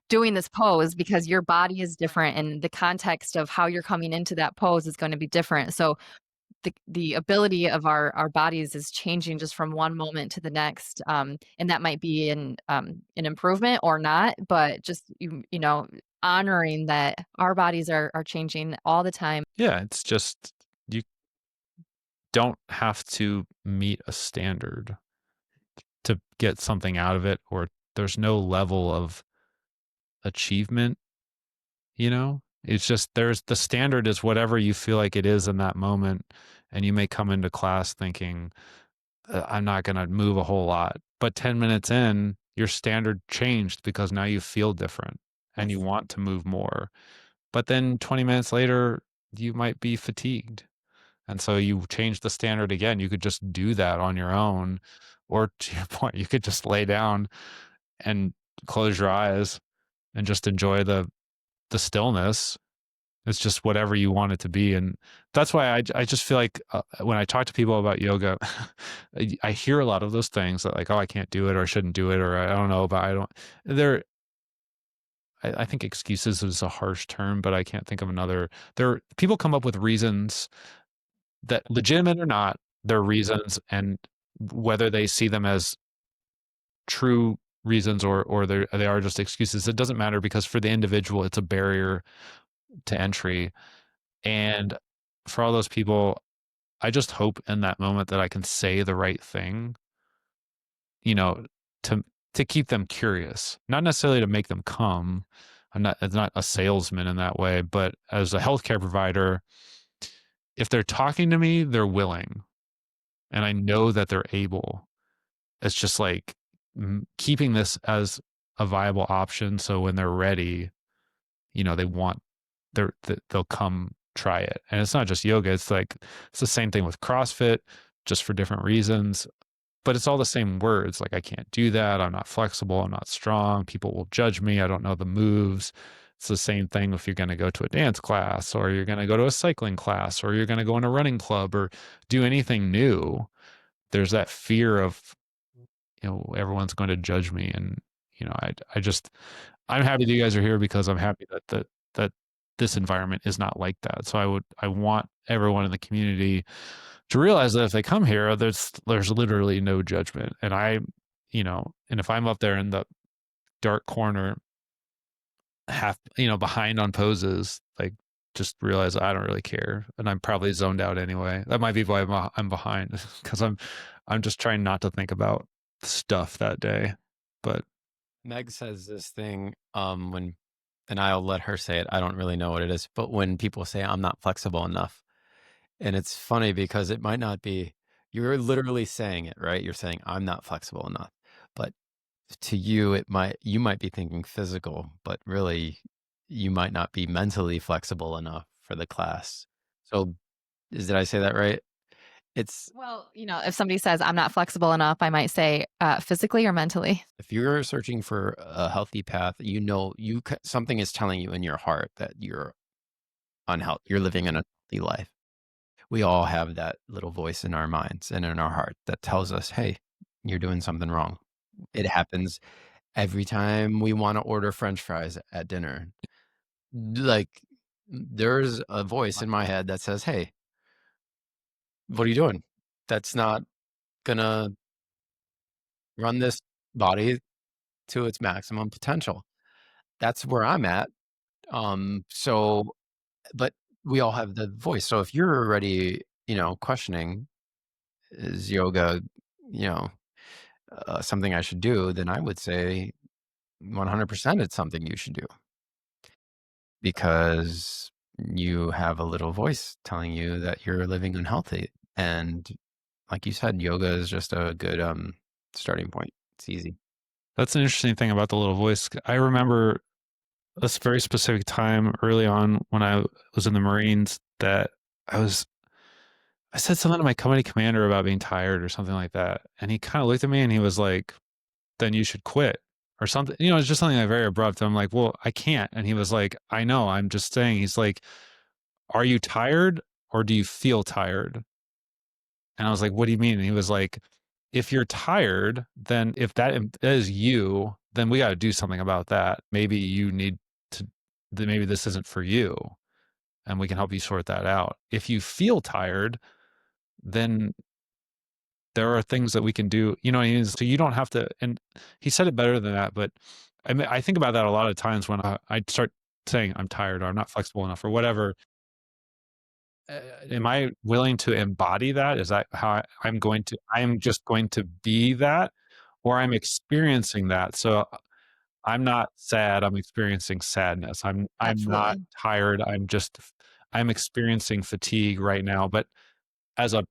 doing this pose, because your body is different and the context of how you're coming into that pose is going to be different. So the ability of our bodies is changing just from one moment to the next, and that might be an improvement or not, but just honoring that our bodies are changing all the time. Yeah, it's just you don't have to meet a standard to get something out of it, or there's no level of achievement, It's just there's the standard is whatever you feel like it is in that moment. And you may come into class thinking, I'm not going to move a whole lot. But 10 minutes in, your standard changed because now you feel different and you want to move more. But then 20 minutes later, you might be fatigued. And so you change the standard again. You could just do that on your own. Or to your point, you could just lay down and close your eyes and just enjoy the stillness. It's just whatever you want it to be. And that's why I just feel like when I talk to people about yoga, I hear a lot of those things that like, oh, I can't do it, or I shouldn't do it, or I don't know, but I don't, there, I think excuses is a harsh term, but I can't think of another. People come up with reasons that, legitimate or not, they're reasons, and whether they see them as true reasons or they are just excuses, it doesn't matter, because for the individual, it's a barrier to entry. And for all those people, I just hope in that moment that I can say the right thing, you know, to keep them curious, not necessarily to make them come. It's not a salesman in that way, but as a healthcare provider, if they're talking to me, they're willing, and I know that they're able. It's just like keeping this as a viable option, so when they're ready, they want they'll come try it. And it's not just yoga, it's like it's the same thing with CrossFit, just for different reasons, but it's all the same words. Like, I can't do that, I'm not flexible, I'm not strong, people will judge me, I don't know the moves. It's the same thing if you're going to go to a dance class, or you're going to go to a cycling class, or you're going to go in a running club, or do anything new. There's that fear of, everyone's going to judge me. And I'm happy that you guys are here, because I'm happy that this environment is not like that. So I want everyone in the community to realize that if they come here, there's literally no judgment. And and if I'm up there in the dark corner, half, behind on poses, like, just realize I don't really care, and I'm probably zoned out anyway. That might be why I'm behind, because I'm just trying not to think about stuff that day. But Meg says this thing when, and I'll let her say it. I don't really know what it is, but when people say I'm not flexible enough, and it's funny because it might not be, you're literally saying it, right? You're saying I'm not flexible enough, but to you, you might be thinking physical, but really you might not be mentally flexible enough for the class. So Did I say that right? It's Well, if somebody says I'm not flexible enough, I might say physically or mentally. if you're searching for a healthy path, you know something is telling you in your heart that you're unhealthy. You're living an unhealthy life. We all have that little voice in our minds and in our heart that tells us, "Hey, you're doing something wrong." It happens every time we want to order French fries at dinner. Like, there's a voice in my head that says, "Hey, what are you doing? That's not gonna run this body to its maximum potential." That's where I'm at. So but we all have the voice. So if you're already, questioning, is yoga, you know, something I should do, then I would say 100% it's something you should do because you have a little voice telling you that you're living unhealthy. And like you said, yoga is just a good starting point. It's easy. That's an interesting thing about the little voice. I remember this very specific time early on when I was in the Marines that I said something to my company commander about being tired or something like that. And he kind of looked at me and he was like, then you should quit or something. It's just something like very abrupt. I'm like, well, I can't. And he was like, I know, I'm just saying. He's like, are you tired or do you feel tired? And I was like, what do you mean? And he was like, if you're tired, then if that is you, then we got to do something about that. Maybe you need to, maybe this isn't for you and we can help you sort that out. If you feel tired, then there are things that we can do, you know what I mean? So you don't have to, and he said it better than that, but I mean, I think about that a lot of times when I start saying I'm tired or I'm not flexible enough or whatever. Am I willing to embody that? Is that how I'm just going to be that, or I'm experiencing that? So I'm not sad, I'm experiencing sadness. I'm not Absolutely. tired, I'm experiencing fatigue right now, but as a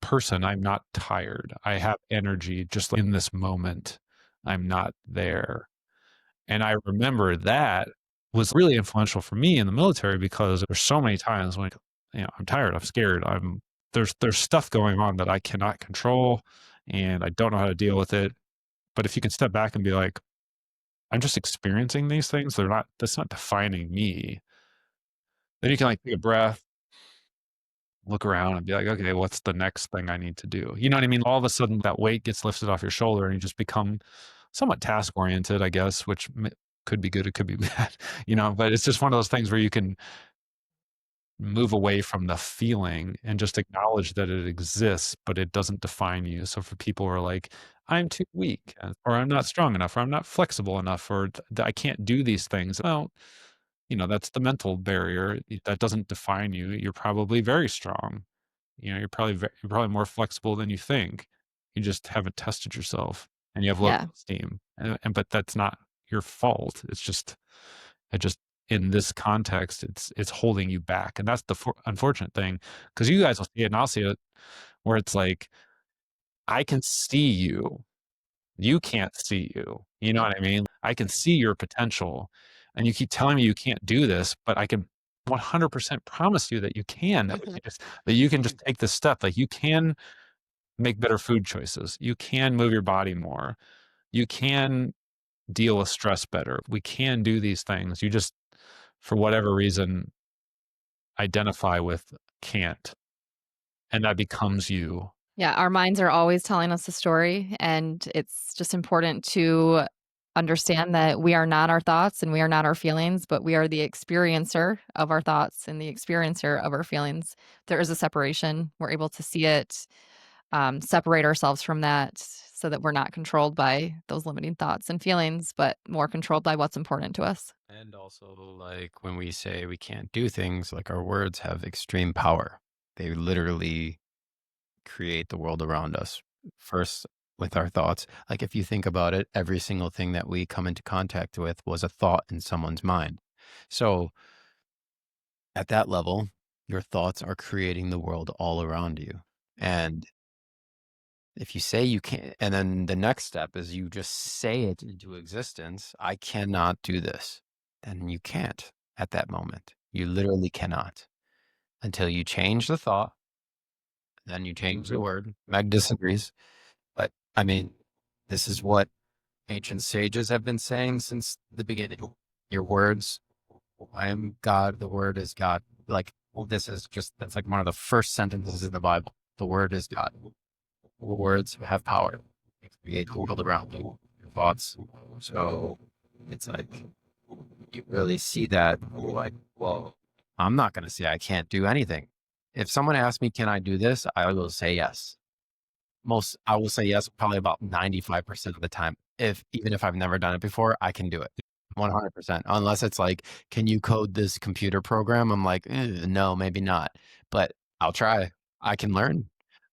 person, I'm not tired. I have energy just like in this moment. I'm not there. And I remember that was really influential for me in the military because there's so many times when I'm tired, I'm scared, there's stuff going on that I cannot control and I don't know how to deal with it. But if you can step back and be like, I'm just experiencing these things, that's not defining me. Then you can like take a breath, look around and be like, okay, what's the next thing I need to do? You know what I mean? All of a sudden that weight gets lifted off your shoulder and you just become somewhat task oriented, I guess, which could be good. It could be bad, but it's just one of those things where you can move away from the feeling and just acknowledge that it exists, but it doesn't define you. So for people who are like, I'm too weak or I'm not strong enough, or I'm not flexible enough, or I can't do these things. Well, that's the mental barrier. That doesn't define you. You're probably very strong. You're probably more flexible than you think. You just haven't tested yourself and you have low Yeah. esteem. But that's not your fault. It just in this context, it's holding you back. And that's the unfortunate thing because you guys will see it and I'll see it where it's like, I can see you. You can't see you. You know what I mean? I can see your potential and you keep telling me you can't do this, but I can 100% promise you that you can, that you can just take this step. Like you can make better food choices. You can move your body more. You can deal with stress better. We can do these things. You just, for whatever reason, identify with can't. And that becomes you. Yeah, our minds are always telling us a story, and it's just important to understand that we are not our thoughts and we are not our feelings, but we are the experiencer of our thoughts and the experiencer of our feelings. There is a separation. We're able to see it, separate ourselves from that so that we're not controlled by those limiting thoughts and feelings, but more controlled by what's important to us. And also, like when we say we can't do things, like our words have extreme power. They literally create the world around us. First, with our thoughts. Like if you think about it, every single thing that we come into contact with was a thought in someone's mind. So at that level, your thoughts are creating the world all around you. And if you say you can't, and then the next step is you just say it into existence, I cannot do this, then you can't at that moment. You literally cannot. until you change the thought, then you change the word. Meg disagrees, but I mean, this is what ancient sages have been saying since the beginning. Your words, I am God, the word is God. Like, that's like one of the first sentences in the Bible. The word is God. Words have power. They create the world around you, your thoughts. So it's like, you really see that, like, well, I'm not going to say I can't do anything. If someone asks me, can I do this? I will say yes. I will say yes, probably about 95% of the time. Even if I've never done it before, I can do it 100%. Unless it's like, can you code this computer program? I'm like, no, maybe not, but I'll try. I can learn.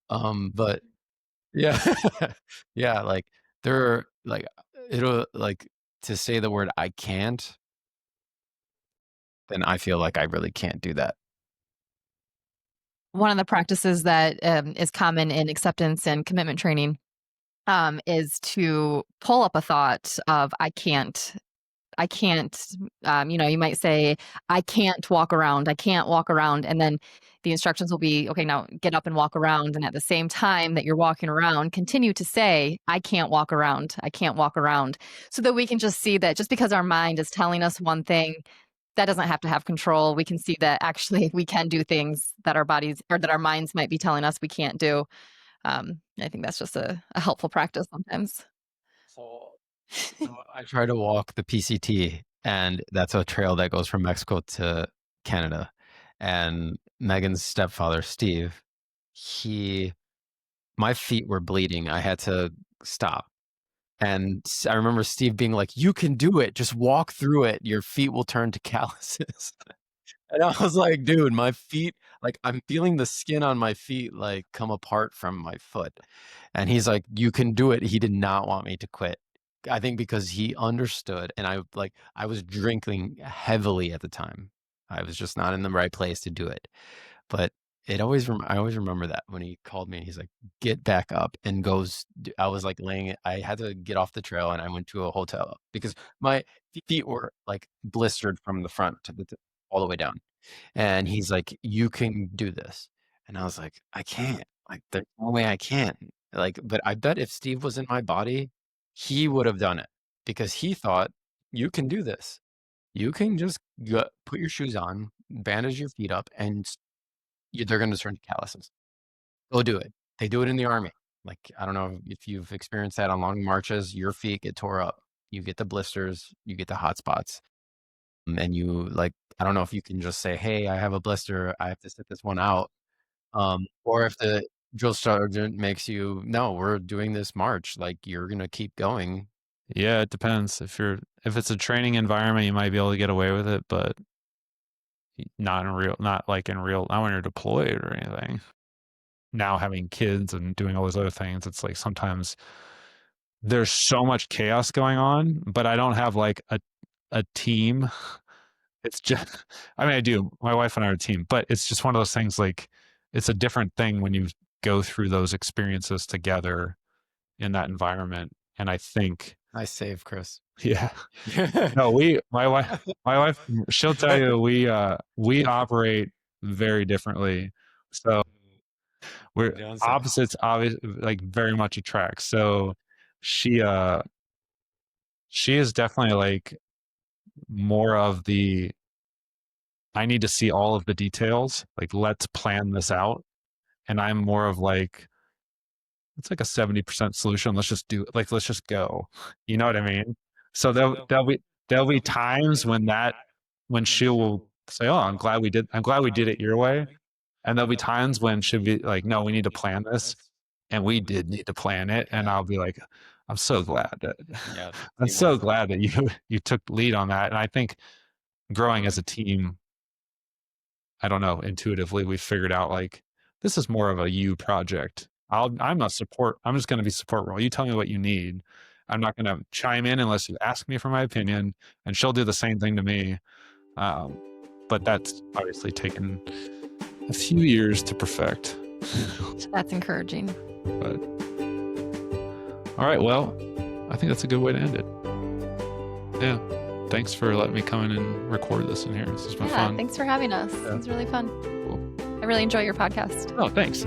But yeah, yeah, like there, like it'll like to say the word I can't, then I feel like I really can't do that. One of the practices that is common in acceptance and commitment training is to pull up a thought of I can't. I can't, you might say, I can't walk around. I can't walk around. And then the instructions will be, okay, now get up and walk around. And at the same time that you're walking around, continue to say, I can't walk around. I can't walk around. So that we can just see that just because our mind is telling us one thing, that doesn't have to have control. We can see that actually we can do things that our bodies or that our minds might be telling us we can't do. I think that's just a helpful practice sometimes. So I try to walk the PCT, and that's a trail that goes from Mexico to Canada. And Megan's stepfather, Steve, my feet were bleeding. I had to stop. And I remember Steve being like, you can do it. Just walk through it. Your feet will turn to calluses. And I was like, dude, my feet, like I'm feeling the skin on my feet like come apart from my foot. And he's like, you can do it. He did not want me to quit. I think because he understood, and I was drinking heavily at the time. I was just not in the right place to do it. But I always remember that when he called me and he's like, get back up and goes. I was like I had to get off the trail and I went to a hotel because my feet were like blistered from the front to all the way down. And he's like, you can do this. And I was like, I can't. Like, there's no way I can. Like, but I bet if Steve was in my body, he would have done it because he thought, you can do this. You can just put your shoes on, bandage your feet up, and they're going to turn to calluses. Go do it. They do it in the army. Like, I don't know if you've experienced that on long marches, your feet get tore up. You get the blisters, you get the hot spots. And you like, I don't know if you can just say, hey, I have a blister. I have to sit this one out. Or if the drill sergeant makes you, no, we're doing this march. Like, you're going to keep going. Yeah, it depends. If it's a training environment, you might be able to get away with it, but not when you're deployed or anything. Now having kids and doing all those other things, it's like sometimes there's so much chaos going on, but I don't have like a team. It's just, I mean, I do. My wife and I are a team, but it's just one of those things like it's a different thing when you go through those experiences together in that environment. And I think, Nice save, Chris. yeah, no, my wife, she'll tell you we operate very differently. So we're opposites, obviously, like very much attract. So she is definitely like more of the I need to see all of the details. Like, let's plan this out. And I'm more of like, it's like a 70% solution. Let's just do it. Like, let's just go. You know what I mean? So there'll be times when she will say, oh, I'm glad we did it your way. And there'll be times when she'll be like, no, we need to plan this. And we did need to plan it. And I'll be like, I'm so glad that you took lead on that. And I think growing as a team, I don't know, intuitively we figured out like this is more of a you project. I'm just going to be support role. You tell me what you need. I'm not going to chime in unless you ask me for my opinion, and she'll do the same thing to me. But that's obviously taken a few years to perfect. That's encouraging. But all right, well, I think that's a good way to end it. Yeah. Thanks for letting me come in and record this in here. This has been fun. Thanks for having us. Yeah. It was really fun. Cool. I really enjoy your podcast. Oh, thanks.